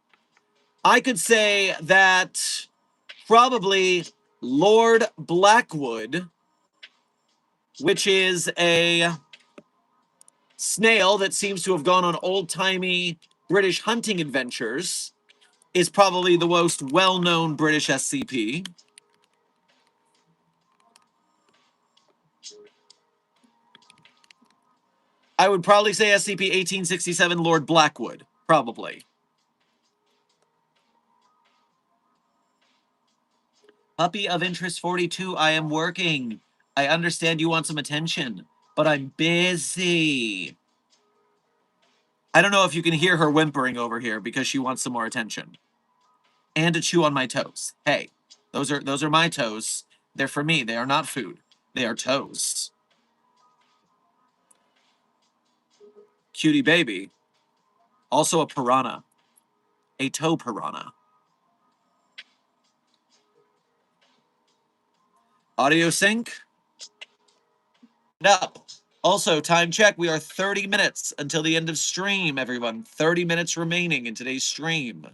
A: I could say that probably Lord Blackwood, which is a snail that seems to have gone on old-timey British hunting adventures, is probably the most well-known British SCP. I would probably say SCP-1867 Lord Blackwood, probably. Puppy of Interest 42, I am working. I understand you want some attention, but I'm busy. I don't know if you can hear her whimpering over here because she wants some more attention. And to chew on my toes. Hey, those are my toes. They're for me. They are not food. They are toes. Cutie baby. Also a piranha. A toe piranha. Audio sync. Up. Also, time check. We are 30 minutes until the end of stream, everyone. 30 minutes remaining in today's stream.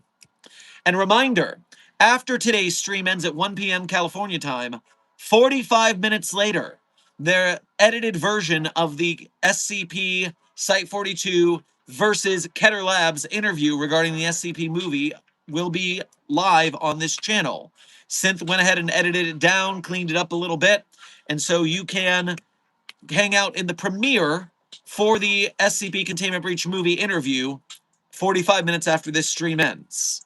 A: And reminder, after today's stream ends at 1 p.m. California time, 45 minutes later, their edited version of the SCP Site-42 versus Keter Labs interview regarding the SCP movie will be live on this channel. Synth went ahead and edited it down, cleaned it up a little bit, and so you can hang out in the premiere for the SCP Containment Breach movie interview 45 minutes after this stream ends.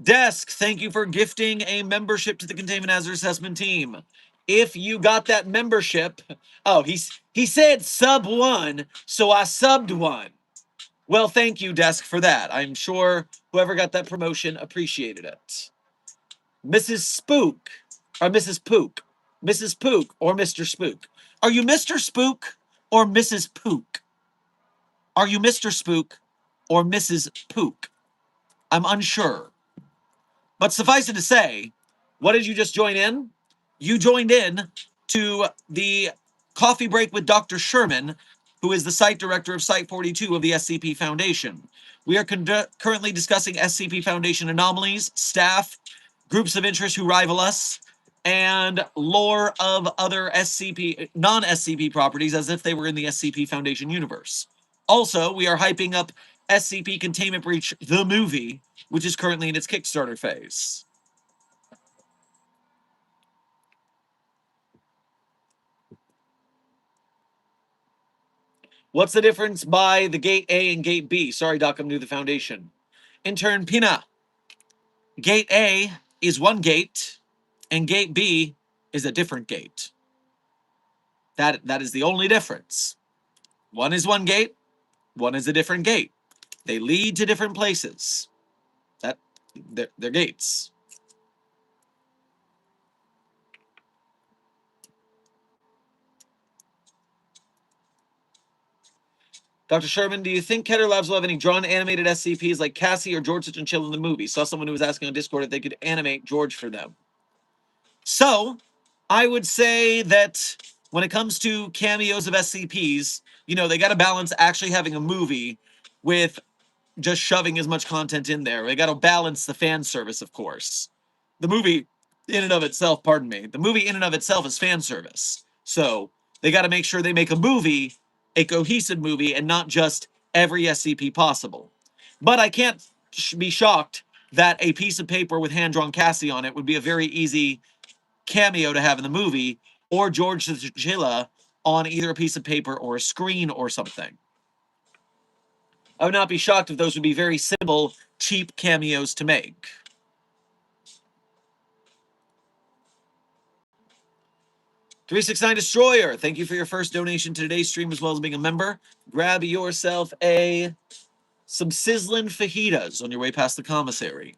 A: Desk, thank you for gifting a membership to the Containment Hazard Assessment team. If you got that membership, oh, he said sub one, so I subbed one. Well, thank you, Desk, for that. I'm sure whoever got that promotion appreciated it. Mrs. Spook, or Mrs. Pook. Mrs. Pook or Mr. Spook. Are you Mr. Spook or Mrs. Pook? Are you Mr. Spook or Mrs. Pook? I'm unsure. But suffice it to say, what did you just join in? You joined in to the coffee break with Dr. Sherman, who is the site director of Site 42 of the SCP Foundation. We are currently discussing SCP Foundation anomalies, staff, groups of interest who rival us, and lore of other SCP, non-SCP properties as if they were in the SCP Foundation universe. Also, we are hyping up SCP Containment Breach, the movie, which is currently in its Kickstarter phase. What's the difference by the Gate A and Gate B? Sorry, Doc, I'm new to the Foundation. Intern Pina. Gate A is one gate, and Gate B is a different gate. That is the only difference. One is one gate, one is a different gate. They lead to different places. They're gates. Dr. Sherman, do you think Keter Labs will have any drawn animated SCPs like Cassie or George Chinchilla in the movie? Saw someone who was asking on Discord if they could animate George for them. So, I would say that when it comes to cameos of SCPs, you know, they got to balance actually having a movie with just shoving as much content in there. They got to balance the fan service, of course. The movie in and of itself, pardon me, the movie in and of itself is fan service. So they got to make sure they make a movie, a cohesive movie, and not just every SCP possible. But I can't be shocked that a piece of paper with hand-drawn Cassie on it would be a very easy cameo to have in the movie, or George the Chinchilla on either a piece of paper or a screen or something. I would not be shocked if those would be very simple, cheap cameos to make. 369 Destroyer, thank you for your first donation to today's stream as well as being a member. Grab yourself some sizzling fajitas on your way past the commissary.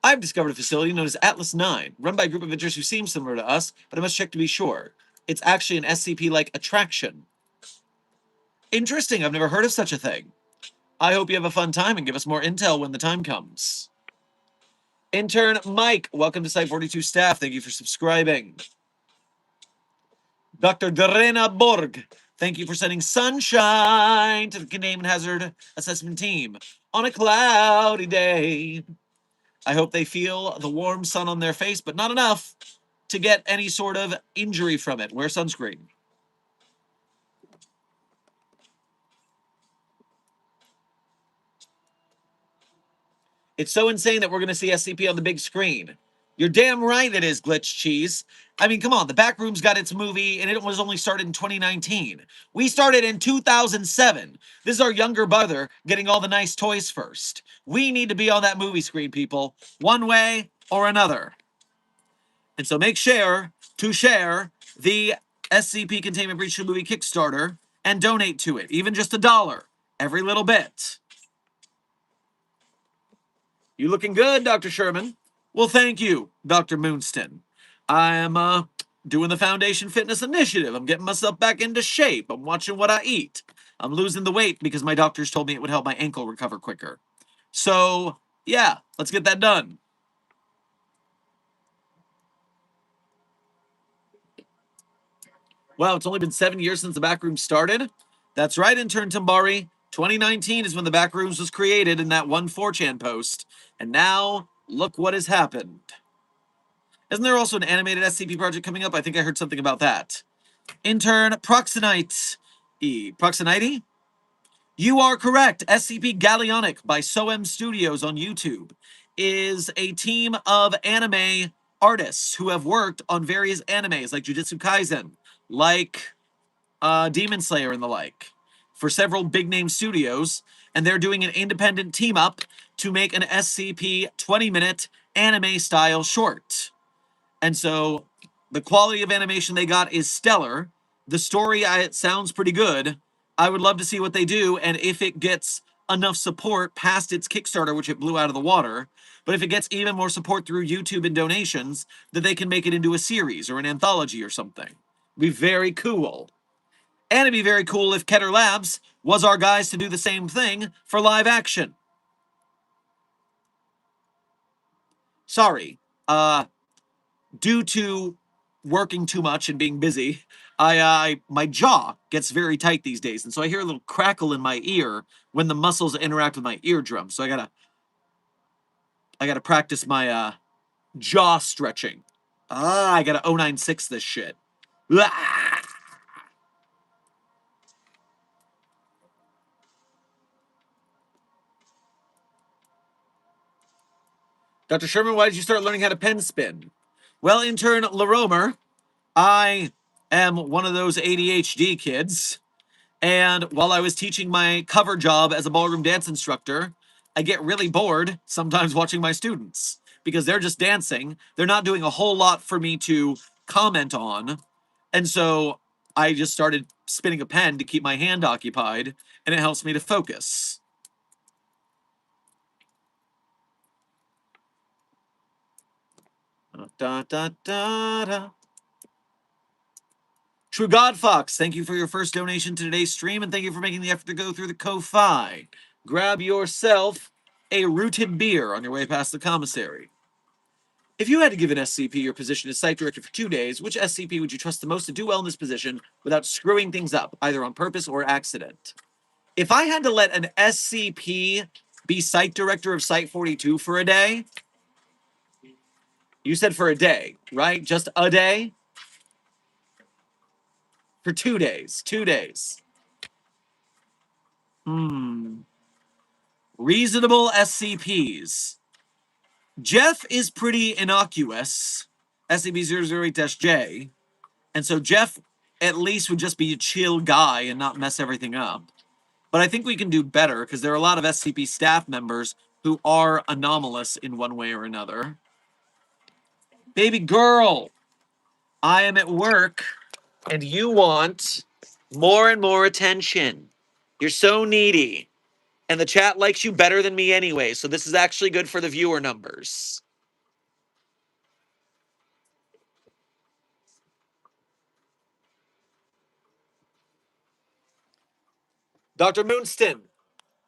A: I've discovered a facility known as Atlas 9, run by a group of adventurers who seem similar to us, but I must check to be sure. It's actually an SCP-like attraction. Interesting, I've never heard of such a thing. I hope you have a fun time and give us more intel when the time comes. Intern Mike, welcome to Site 42 staff. Thank you for subscribing. Dr. Dorena Borg, thank you for sending sunshine to the Containment Hazard Assessment Team on a cloudy day. I hope they feel the warm sun on their face, but not enough to get any sort of injury from it. Wear sunscreen. It's so insane that we're going to see SCP on the big screen. You're damn right it is, Glitch Cheese. I mean, come on, the Backroom's got its movie, and it was only started in 2019. We started in 2007. This is our younger brother getting all the nice toys first. We need to be on that movie screen, people, one way or another. And so make sure to share the SCP Containment Breach movie Kickstarter and donate to it, even just $1, every little bit. You looking good, Dr. Sherman? Well, thank you, Dr. Moonston. I am doing the Foundation Fitness Initiative. I'm getting myself back into shape. I'm watching what I eat. I'm losing the weight because my doctors told me it would help my ankle recover quicker. So, yeah, let's get that done. Wow, it's only been 7 years since the Backroom started? That's right, intern Tambari. 2019 is when the Backrooms was created in that one 4chan post. And now, look what has happened. Isn't there also an animated SCP project coming up? I think I heard something about that. Intern Proxenite. Proxenite? You are correct. SCP Galleonic by SOM Studios on YouTube is a team of anime artists who have worked on various animes like Jujutsu Kaisen, like Demon Slayer and the like, for several big name studios, and they're doing an independent team up to make an SCP 20-minute anime style short. And so the quality of animation they got is stellar. The story, it sounds pretty good. I would love to see what they do, and if it gets enough support past its Kickstarter, which it blew out of the water, but if it gets even more support through YouTube and donations, that they can make it into a series or an anthology or something. It'd be very cool. And it'd be very cool if Keter Labs was our guys to do the same thing for live action. Sorry. Due to working too much and being busy, my jaw gets very tight these days, and so I hear a little crackle in my ear when the muscles interact with my eardrum. So I gotta practice my jaw stretching. I gotta 096 this shit. Dr. Sherman, why did you start learning how to pen spin? Well, intern Laromer, I am one of those ADHD kids. And while I was teaching my cover job as a ballroom dance instructor, I get really bored sometimes watching my students because they're just dancing. They're not doing a whole lot for me to comment on. And so I just started spinning a pen to keep my hand occupied, and it helps me to focus. Da, da, da, da. True God Fox, thank you for your first donation to today's stream, and thank you for making the effort to go through the Ko-Fi. Grab yourself a rooted beer on your way past the commissary. If you had to give an SCP your position as site director for 2 days, which SCP would you trust the most to do well in this position without screwing things up, either on purpose or accident? If I had to let an SCP be site director of Site 42 for a day, you said for a day, right? Just a day? For 2 days. 2 days. Reasonable SCPs. Jeff is pretty innocuous, SCP-008-J, and so Jeff at least would just be a chill guy and not mess everything up. But I think we can do better because there are a lot of SCP staff members who are anomalous in one way or another. Baby girl! I am at work, and you want more and more attention. You're so needy. And the chat likes you better than me anyway, so this is actually good for the viewer numbers. Dr. Moonston,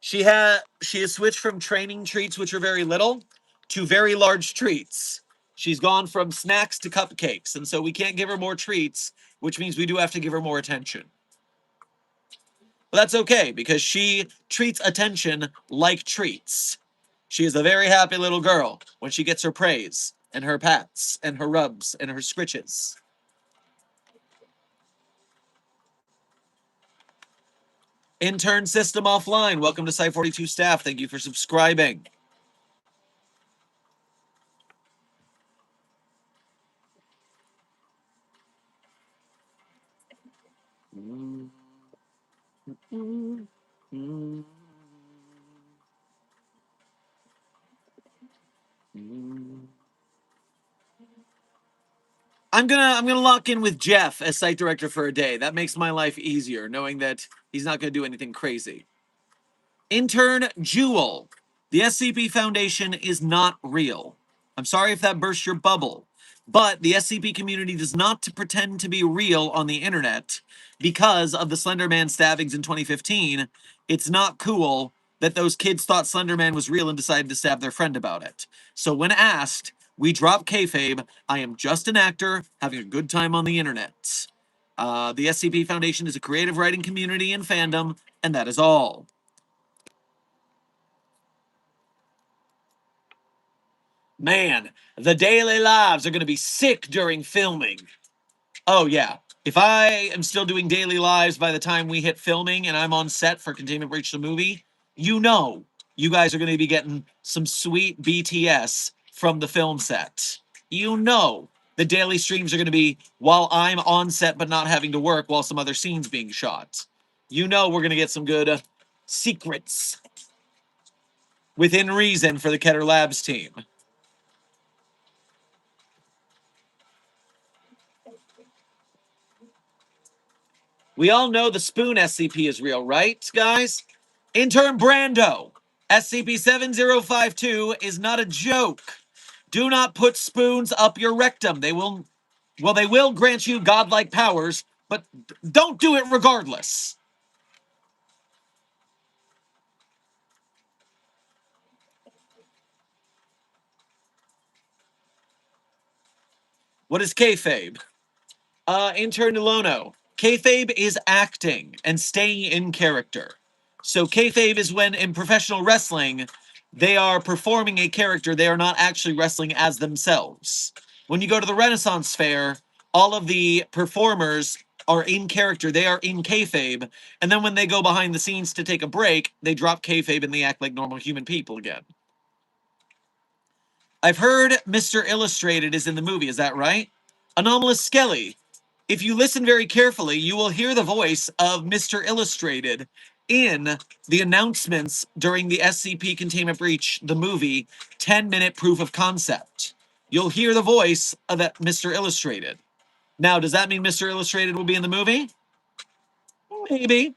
A: she has switched from training treats, which are very little, to very large treats. She's gone from snacks to cupcakes, and so we can't give her more treats, which means we do have to give her more attention. But that's okay, because she treats attention like treats. She is a very happy little girl when she gets her praise, and her pats, and her rubs, and her scritches. Intern System Offline, welcome to Site 42 staff. Thank you for subscribing. I'm gonna lock in with Jeff as site director for a day. That makes my life easier, knowing that he's not gonna do anything crazy. Intern Jewel, the SCP Foundation is not real. I'm sorry if that burst your bubble, but the SCP community does not pretend to be real on the internet because of the Slenderman stabbings in 2015. It's not cool that those kids thought Slenderman was real and decided to stab their friend about it. So when asked, we drop kayfabe. I am just an actor having a good time on the internet. The SCP Foundation is a creative writing community and fandom, and that is all. Man, the daily lives are going to be sick during filming. Oh, yeah. If I am still doing daily lives by the time we hit filming and I'm on set for Containment Breach the movie, you know you guys are going to be getting some sweet BTS from the film set. You know the daily streams are going to be while I'm on set but not having to work while some other scene's being shot. You know we're going to get some good secrets within reason for the Keter Labs team. We all know the Spoon SCP is real, right, guys? Intern Brando, SCP-7052 is not a joke. Do not put spoons up your rectum. They will grant you godlike powers, but don't do it regardless. What is kayfabe? Intern Nilono, kayfabe is acting and staying in character. So kayfabe is when in professional wrestling, they are performing a character. They are not actually wrestling as themselves. When you go to the Renaissance Fair, all of the performers are in character. They are in kayfabe. And then when they go behind the scenes to take a break, they drop kayfabe and they act like normal human people again. I've heard Mr. Illustrated is in the movie. Is that right? Anomalous Skelly. If you listen very carefully, you will hear the voice of Mr. Illustrated in the announcements during the SCP Containment Breach, the movie, 10-minute proof of concept. You'll hear the voice of that Mr. Illustrated. Now, does that mean Mr. Illustrated will be in the movie? Maybe.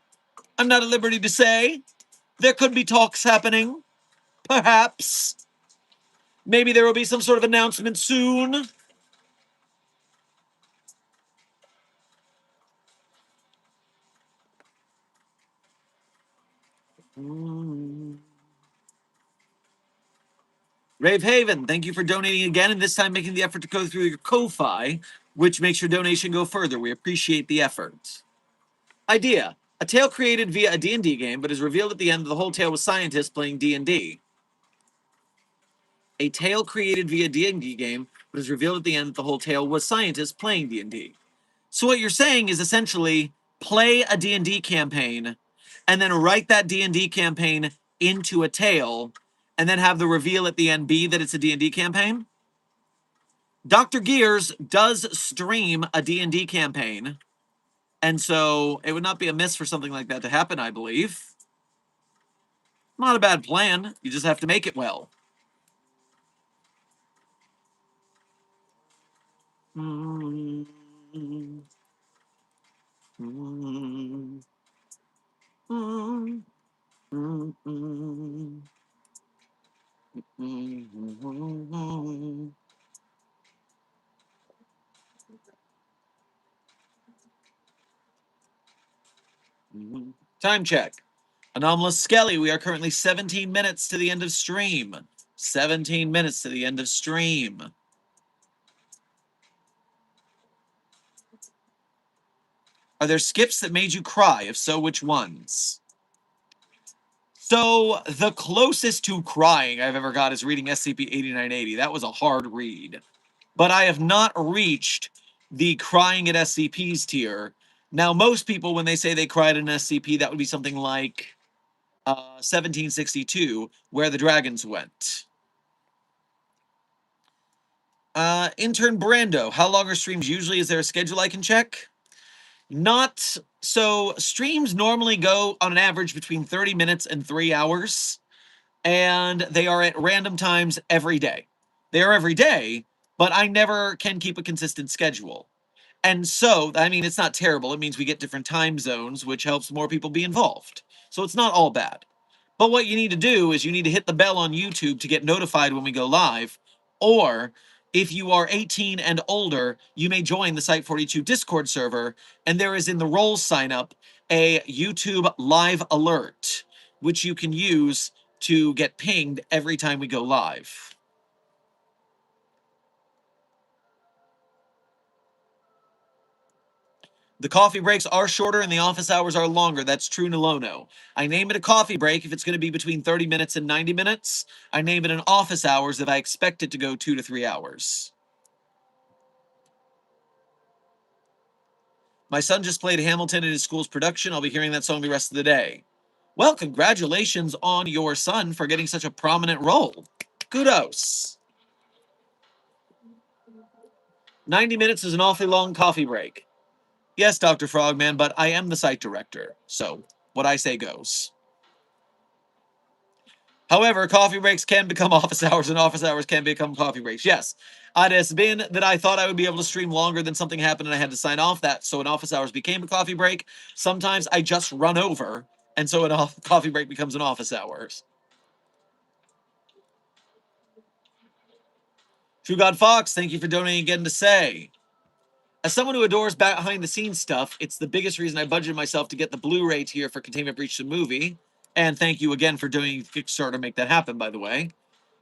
A: I'm not at liberty to say. There could be talks happening. Perhaps. Maybe there will be some sort of announcement soon. Rave Haven, thank you for donating again, and this time making the effort to go through your Ko-Fi, which makes your donation go further. We appreciate the effort. Idea. A tale created via a D&D game, but is revealed at the end that the whole tale was scientists playing D&D. A tale created via D&D game, but is revealed at the end that the whole tale was scientists playing D&D. So what you're saying is essentially play a D&D campaign, and then write that D&D campaign into a tale, and then have the reveal at the end be that it's a D&D campaign? Dr. Gears does stream a D&D campaign, and so it would not be amiss for something like that to happen, I believe. Not a bad plan. You just have to make it well. Time check. Anomalous Skelly, we are currently 17 minutes to the end of stream. 17 minutes to the end of stream. Are there skips that made you cry? If so, which ones? So, the closest to crying I've ever got is reading SCP-8980. That was a hard read. But I have not reached the crying at SCPs tier. Now, most people, when they say they cried at an SCP, that would be something like 1762, Where the Dragons Went. Intern Brando, how long are streams usually? Is there a schedule I can check? Not so. Streams normally go on an average between 30 minutes and 3 hours, and they are at random times every day. They are every day, but I never can keep a consistent schedule. And so, I mean, it's not terrible. It means we get different time zones, which helps more people be involved. So it's not all bad. But what you need to do is you need to hit the bell on YouTube to get notified when we go live. Or if you are 18 and older, you may join the Site42 Discord server. And there is in the roles sign up a YouTube live alert, which you can use to get pinged every time we go live. The coffee breaks are shorter and the office hours are longer. That's true, Nolono. I name it a coffee break if it's going to be between 30 minutes and 90 minutes. I name it an office hours if I expect it to go 2 to 3 hours. My son just played Hamilton in his school's production. I'll be hearing that song the rest of the day. Well, congratulations on your son for getting such a prominent role. Kudos. 90 minutes is an awfully long coffee break. Yes, Dr. Frogman, but I am the site director, so what I say goes. However, coffee breaks can become office hours, and office hours can become coffee breaks. Yes, it has been that I thought I would be able to stream longer, then something happened and I had to sign off that, so an office hours became a coffee break. Sometimes I just run over, and so a coffee break becomes an office hours. True God Fox, thank you for donating again to say. As someone who adores behind-the-scenes stuff, it's the biggest reason I budgeted myself to get the Blu-ray tier for Containment Breach the movie. And thank you again for doing Kickstarter to make that happen, by the way.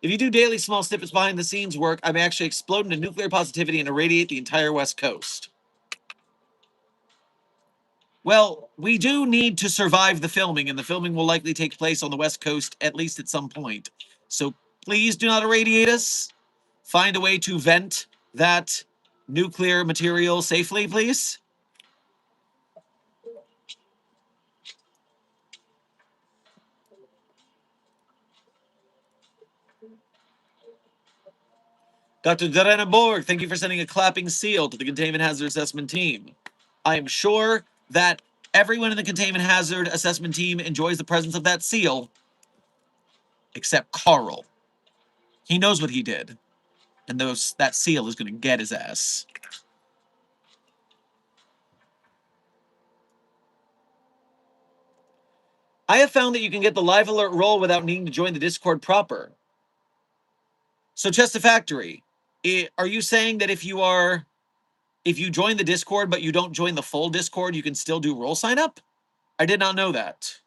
A: If you do daily small snippets behind-the-scenes work, I may actually explode into nuclear positivity and irradiate the entire West Coast. Well, we do need to survive the filming, and the filming will likely take place on the West Coast at least at some point. So please do not irradiate us. Find a way to vent that nuclear material safely, please. Dr. Darena Borg, thank you for sending a clapping seal to the Containment Hazard Assessment Team. I am sure that everyone in the Containment Hazard Assessment Team enjoys the presence of that seal, except Carl. He knows what he did, and that seal is going to get his ass. I have found that you can get the live alert role without needing to join the Discord proper. So, Chester Factory, are you saying that if you join the Discord but you don't join the full Discord, you can still do role sign up? I did not know that.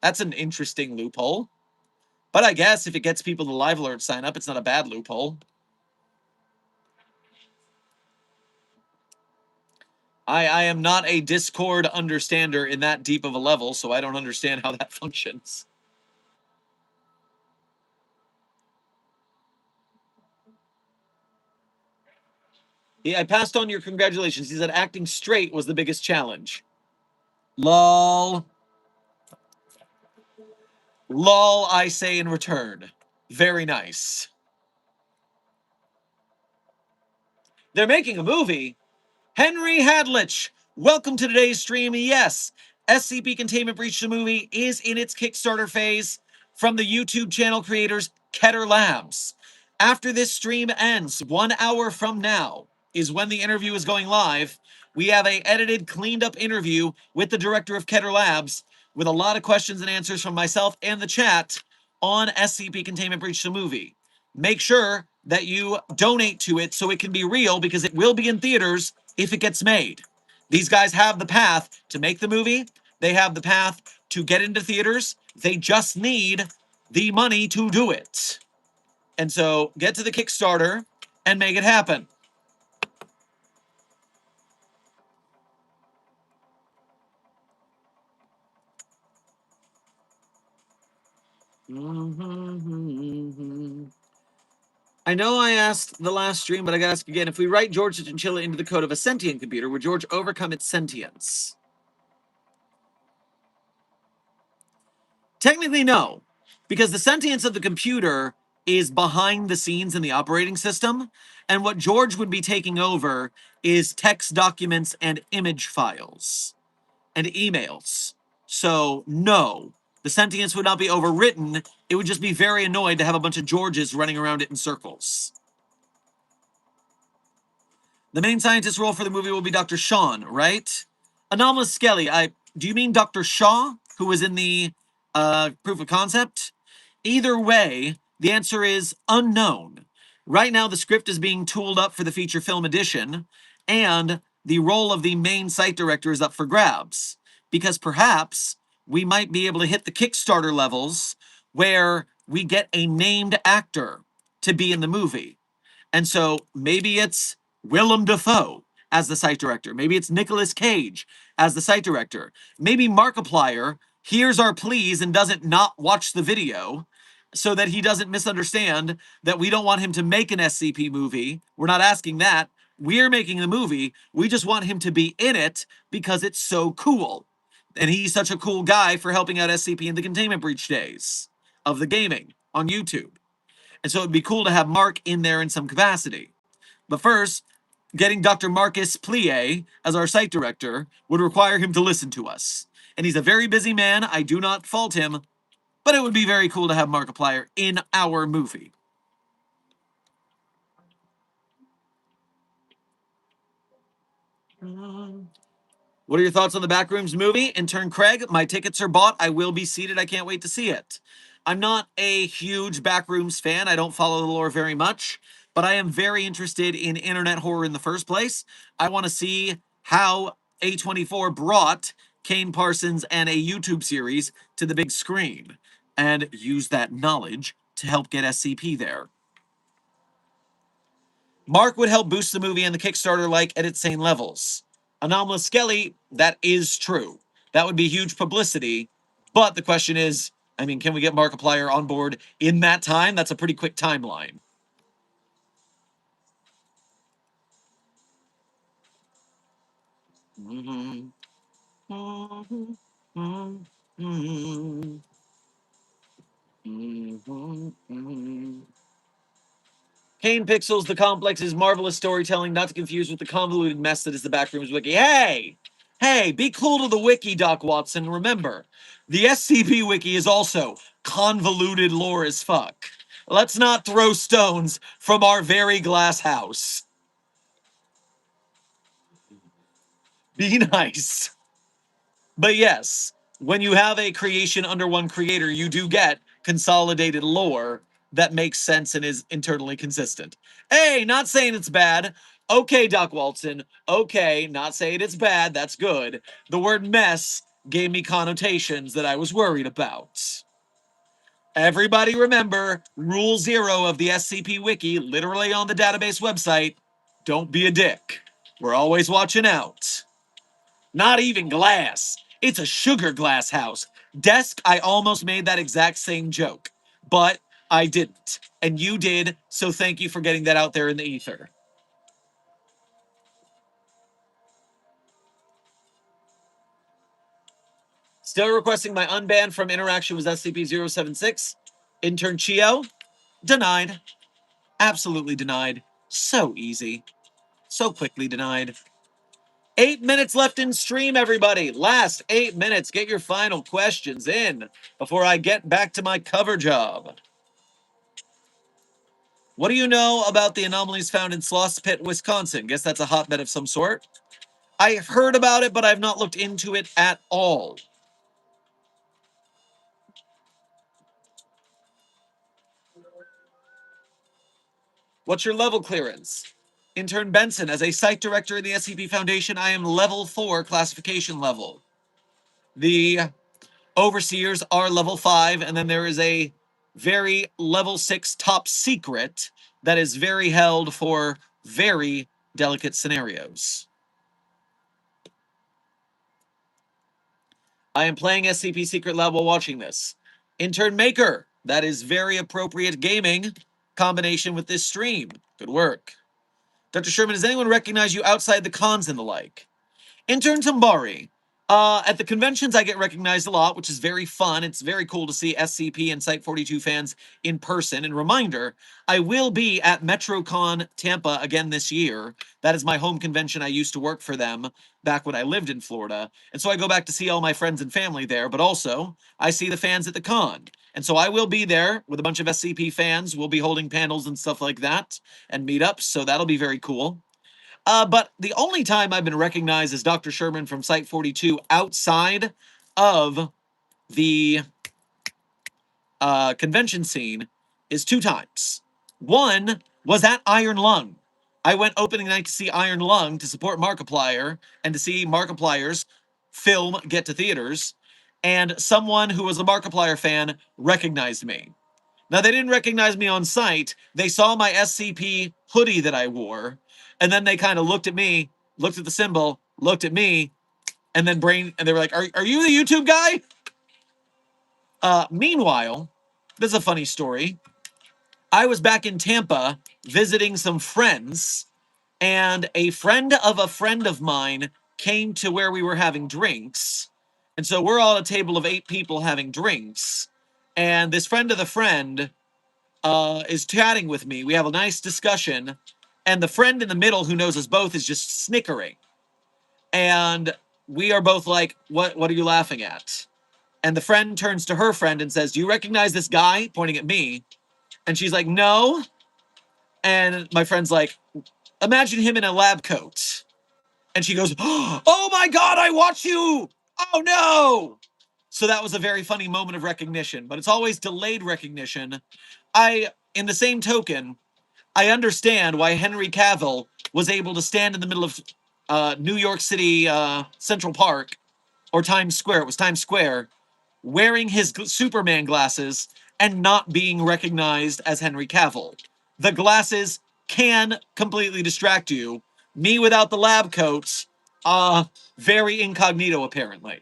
A: That's an interesting loophole. But I guess if it gets people to live alert sign up, it's not a bad loophole. I am not a Discord understander in that deep of a level, so I don't understand how that functions. Yeah, I passed on your congratulations. He said acting straight was the biggest challenge. Lol. Lol, I say in return. Very nice. They're making a movie? Henry Hadlich, welcome to today's stream. Yes, SCP Containment Breach the movie is in its Kickstarter phase from the YouTube channel creators Keter Labs. After this stream ends, 1 hour from now is when the interview is going live. We have a edited, cleaned up interview with the director of Keter Labs with a lot of questions and answers from myself and the chat on SCP Containment Breach the movie. Make sure that you donate to it so it can be real, because it will be in theaters if it gets made. These guys have the path to make the movie. They have the path to get into theaters. They just need the money to do it. And so get to the Kickstarter and make it happen. I know I asked the last stream, but I gotta ask again. If we write George the Chinchilla into the code of a sentient computer, would George overcome its sentience? Technically, no, because the sentience of the computer is behind the scenes in the operating system, and what George would be taking over is text documents and image files and emails. So, no, the sentience would not be overwritten. It would just be very annoyed to have a bunch of Georges running around it in circles. The main scientist role for the movie will be Dr. Sean, right? Anomalous Skelly, do you mean Dr. Shaw, who was in the proof of concept? Either way, the answer is unknown. Right now, the script is being tooled up for the feature film edition, and the role of the main site director is up for grabs. Because perhaps we might be able to hit the Kickstarter levels where we get a named actor to be in the movie. And so maybe it's Willem Dafoe as the site director. Maybe it's Nicolas Cage as the site director. Maybe Markiplier hears our pleas and doesn't not watch the video so that he doesn't misunderstand that we don't want him to make an SCP movie. We're not asking that. We're making the movie. We just want him to be in it because it's so cool. And he's such a cool guy for helping out SCP in the Containment Breach days of the gaming on YouTube. And so it'd be cool to have Mark in there in some capacity. But first, getting Dr. Marcus Plie as our site director would require him to listen to us. And he's a very busy man. I do not fault him, but it would be very cool to have Markiplier in our movie. What are your thoughts on the Backrooms movie? Intern Craig, my tickets are bought. I will be seated. I can't wait to see it. I'm not a huge Backrooms fan. I don't follow the lore very much, but I am very interested in internet horror in the first place. I want to see how A24 brought Kane Parsons and a YouTube series to the big screen and use that knowledge to help get SCP there. Mark would help boost the movie and the Kickstarter like at insane levels. Anomalous Skelly, that is true. That would be huge publicity. But the question is, I mean, can we get Markiplier on board in that time? That's a pretty quick timeline. Mm-hmm. Mm-hmm. Mm-hmm. Mm-hmm. Kane Pixels, the complex is marvelous storytelling, not to confuse with the convoluted mess that is the Backrooms Wiki. Hey, be cool to the wiki, Doc Watson. Remember, the SCP Wiki is also convoluted lore as fuck. Let's not throw stones from our very glass house. Be nice. But yes, when you have a creation under one creator, you do get consolidated lore that makes sense and is internally consistent. Hey, not saying it's bad. Okay, Doc Walton. Okay, not saying it's bad. That's good. The word mess gave me connotations that I was worried about. Everybody remember Rule 0 of the SCP Wiki, literally on the database website. Don't be a dick. We're always watching out. Not even glass. It's a sugar glass house. Desk, I almost made that exact same joke, but I didn't. And you did, so thank you for getting that out there in the ether. Still requesting my unban from interaction with SCP-076. Intern Chio, denied. Absolutely denied. So easy. So quickly denied. 8 minutes left in stream, everybody. Last 8 minutes. Get your final questions in before I get back to my cover job. What do you know about the anomalies found in Sloss Pit, Wisconsin? Guess that's a hotbed of some sort. I've heard about it, but I've not looked into it at all. What's your level clearance? Intern Benson, as a site director in the SCP Foundation, I am level 4 classification level. The overseers are level 5, and then there is a very level 6 top secret that is very held for very delicate scenarios. I am playing SCP Secret Lab while watching this. Intern Maker, that is very appropriate gaming combination with this stream. Good work. Dr. Sherman, does anyone recognize you outside the cons and the like? Intern Tambari. At the conventions, I get recognized a lot, which is very fun. It's very cool to see SCP and Site-42 fans in person. And reminder, I will be at MetroCon Tampa again this year. That is my home convention. I used to work for them back when I lived in Florida. And so I go back to see all my friends and family there, but also I see the fans at the con. And so I will be there with a bunch of SCP fans. We'll be holding panels and stuff like that and meetups, so that'll be very cool. But the only time I've been recognized as Dr. Sherman from Site-42 outside of the convention scene is 2 times. One was at Iron Lung. I went opening night to see Iron Lung to support Markiplier and to see Markiplier's film get to theaters. And someone who was a Markiplier fan recognized me. Now, they didn't recognize me on site. They saw my SCP hoodie that I wore, and then they kind of looked at me, looked at the symbol, looked at me, and then they were like, are you the YouTube guy? Meanwhile, this is a funny story. I was back in Tampa visiting some friends, and a friend of mine came to where we were having drinks. And so we're all at a table of 8 people having drinks. And this friend of the friend is chatting with me. We have a nice discussion, and the friend in the middle who knows us both is just snickering. And we are both like, what are you laughing at? And the friend turns to her friend and says, do you recognize this guy? Pointing at me. And she's like, no. And my friend's like, imagine him in a lab coat. And she goes, oh my God, I watch you. Oh no. So that was a very funny moment of recognition, but it's always delayed recognition. In the same token, I understand why Henry Cavill was able to stand in the middle of New York City Central Park, or Times Square, it was Times Square, wearing his Superman glasses and not being recognized as Henry Cavill. The glasses can completely distract you. Me without the lab coats, very incognito apparently.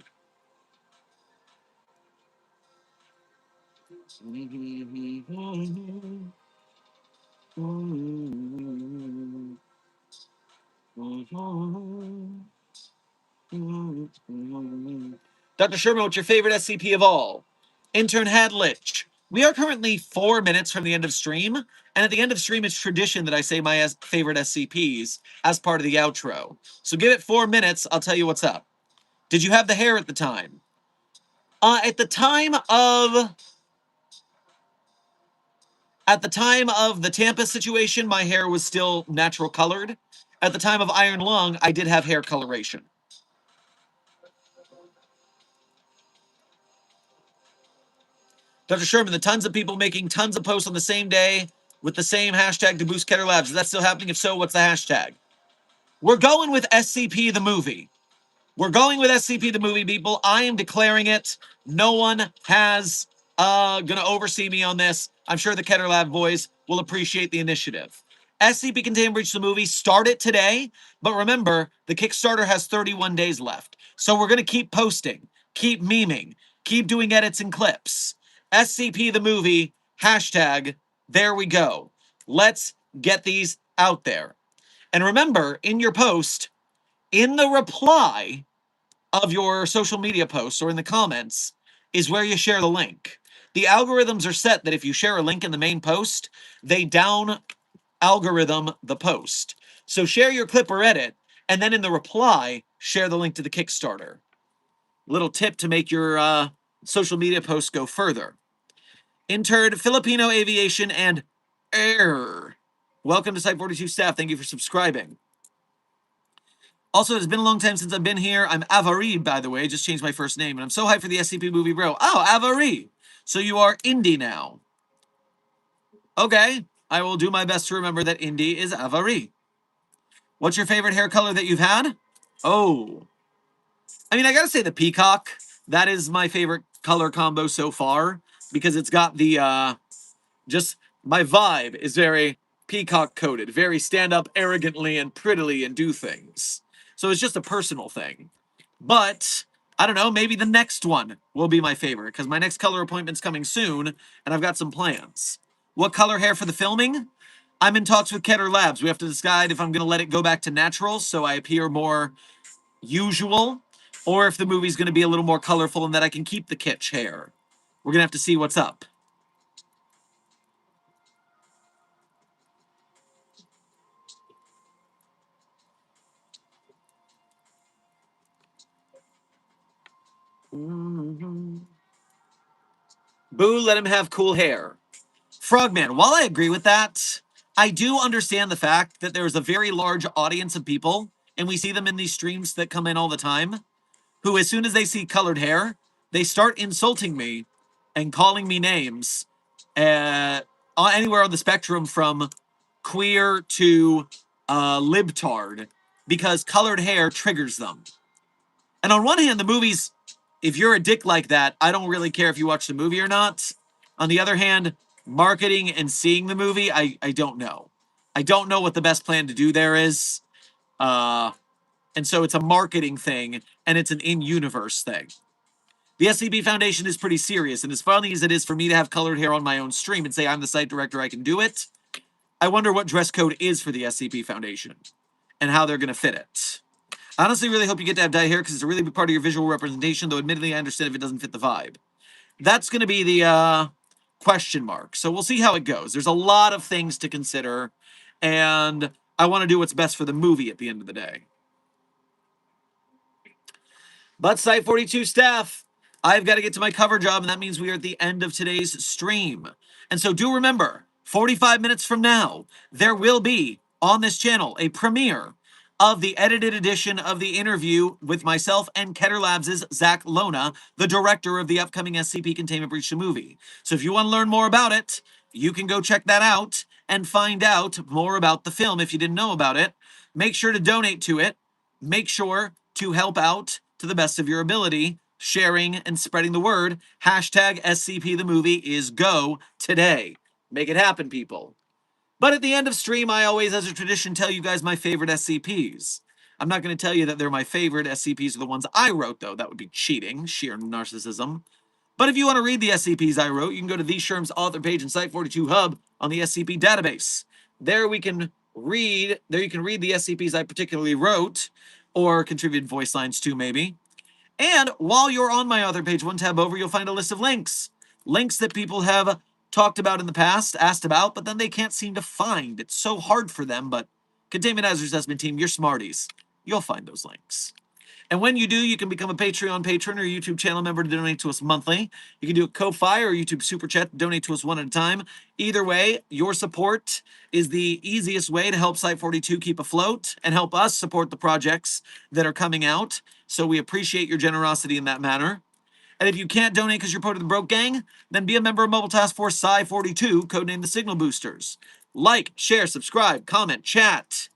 A: Dr. Sherman, what's your favorite SCP of all? Intern Hadlich. We are currently 4 minutes from the end of stream, and at the end of stream, it's tradition that I say my favorite SCPs as part of the outro. So give it 4 minutes, I'll tell you what's up. Did you have the hair at the time? At the time of the Tampa situation, my hair was still natural colored. At the time of Iron Lung, I did have hair coloration. Dr. Sherman, the tons of people making tons of posts on the same day with the same hashtag to boost Keter Labs. Is that still happening? If so, what's the hashtag? We're going with SCP the movie. We're going with SCP the movie, people. I am declaring it. No one has gonna oversee me on this. I'm sure the Keter Lab boys will appreciate the initiative. SCP Containment Breach the movie, start it today. But remember, the Kickstarter has 31 days left. So we're gonna keep posting, keep memeing, keep doing edits and clips. SCP the movie, hashtag, there we go. Let's get these out there. And remember, in your post, in the reply of your social media posts or in the comments is where you share the link. The algorithms are set that if you share a link in the main post, they down algorithm the post. So share your clip or edit, and then in the reply, share the link to the Kickstarter. Little tip to make your social media posts go further. Intern Filipino Aviation and Air. Welcome to Site-42 staff. Thank you for subscribing. Also, it's been a long time since I've been here. I'm Avari, by the way. Just changed my first name. And I'm so hyped for the SCP movie, bro. Oh, Avari. So you are Indy now. Okay. I will do my best to remember that Indy is Avari. What's your favorite hair color that you've had? Oh. I mean, I gotta say the peacock. That is my favorite color combo so far because it's got the just my vibe is very peacock coated, very stand up arrogantly and prettily and do things. So it's just a personal thing. But I don't know, maybe the next one will be my favorite because my next color appointment's coming soon and I've got some plans. What color hair for the filming? I'm in talks with Keter Labs. We have to decide if I'm going to let it go back to natural so I appear more usual or if the movie's going to be a little more colorful and that I can keep the kitsch hair. We're going to have to see what's up. Boo, let him have cool hair. Frogman, while I agree with that, I do understand the fact that there's a very large audience of people, and we see them in these streams that come in all the time, who, as soon as they see colored hair, they start insulting me and calling me names anywhere on the spectrum from queer to libtard because colored hair triggers them. And on one hand, the movies, if you're a dick like that, I don't really care if you watch the movie or not. On the other hand, marketing and seeing the movie, I don't know. I don't know what the best plan to do there is. And so it's a marketing thing, and it's an in-universe thing. The SCP Foundation is pretty serious, and as funny as it is for me to have colored hair on my own stream and say I'm the site director, I can do it, I wonder what dress code is for the SCP Foundation and how they're going to fit it. I honestly really hope you get to have dyed hair because it's a really big part of your visual representation, though admittedly I understand if it doesn't fit the vibe. That's going to be the question mark. So we'll see how it goes. There's a lot of things to consider, and I want to do what's best for the movie at the end of the day. But Site 42 staff, I've got to get to my cover job, and that means we are at the end of today's stream. And so do remember, 45 minutes from now, there will be on this channel a premiere of the edited edition of the interview with myself and Keter Labs' Zach Lona, the director of the upcoming SCP Containment Breach movie. So if you want to learn more about it, you can go check that out and find out more about the film if you didn't know about it. Make sure to donate to it. Make sure to help out to the best of your ability, sharing and spreading the word. Hashtag SCP the movie is go today. Make it happen, people. But at the end of stream, I always, as a tradition, tell you guys my favorite SCPs. I'm not going to tell you that they're my favorite SCPs are the ones I wrote, though. That would be cheating, sheer narcissism. But if you want to read the SCPs I wrote, you can go to the Sherm's author page in Site 42 Hub on the SCP database. There you can read the SCPs I particularly wrote, or contributed voice lines to, maybe. And while you're on my author page, one tab over, you'll find a list of links. Links that people have talked about in the past, asked about, but then they can't seem to find. It's so hard for them, but Containment Hazard Assessment Team, you're smarties. You'll find those links. And when you do, you can become a Patreon patron or YouTube channel member to donate to us monthly. You can do a Ko-Fi or YouTube Super Chat to donate to us one at a time. Either way, your support is the easiest way to help Site 42 keep afloat and help us support the projects that are coming out. So we appreciate your generosity in that manner. And if you can't donate because you're part of the Broke Gang, then be a member of Mobile Task Force Psi 42, codenamed the Signal Boosters. Like, share, subscribe, comment, chat,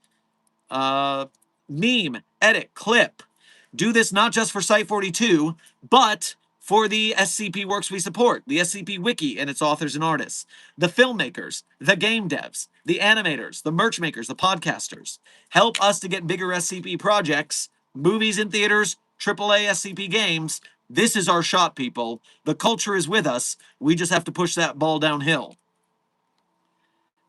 A: meme, edit, clip. Do this not just for Site 42, but for the SCP works we support, the SCP Wiki and its authors and artists, the filmmakers, the game devs, the animators, the merch makers, the podcasters. Help us to get bigger SCP projects, movies in theaters, AAA SCP games. This is our shot, people. The culture is with us. We just have to push that ball downhill.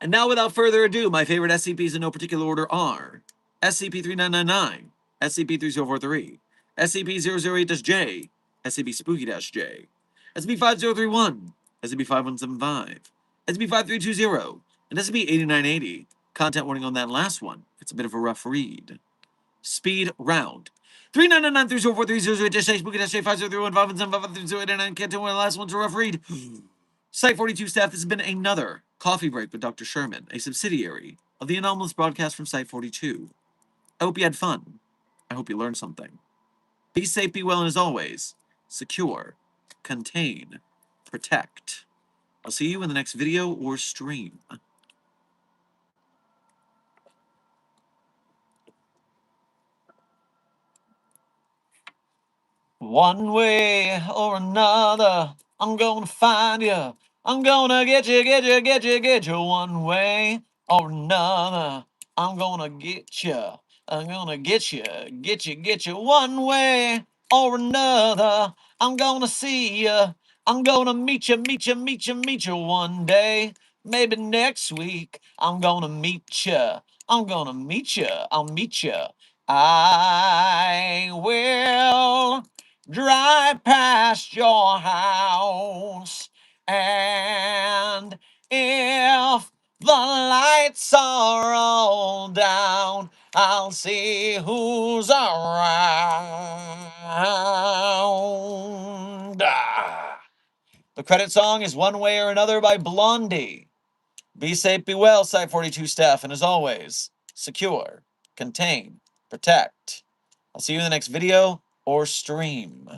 A: And now, without further ado, my favorite SCPs in no particular order are SCP-3999, SCP-3043, SCP-008-J, SCP-Spooky-J, SCP-5031, SCP-5175, SCP-5320, and SCP-8980. Content warning on that last one. It's a bit of a rough read. Speed round. 3999-3043-008-J, Spooky-J, 5031, 5175, can't tell when the last one's a rough read. Site 42 staff, this has been another Coffee Break with Dr. Sherman, a subsidiary of the anomalous broadcast from Site 42. I hope you had fun. I hope you learned something. Be safe, be well, and as always, secure, contain, protect. I'll see you in the next video or stream. One way or another, I'm gonna find you. I'm gonna get you, get you, get you, get you. One way or another, I'm gonna get you. I'm gonna get you, get you, get you. One way or another, I'm gonna see you. I'm gonna meet you, meet you, meet you, meet you one day. Maybe next week, I'm gonna meet you. I'm gonna meet you. I'll meet you. I will drive past your house, and if the lights are all down, I'll see who's around. The credit song is One Way or Another by Blondie. Be safe, be well, Site 42 staff, and as always, secure, contain, protect. I'll see you in the next video or stream.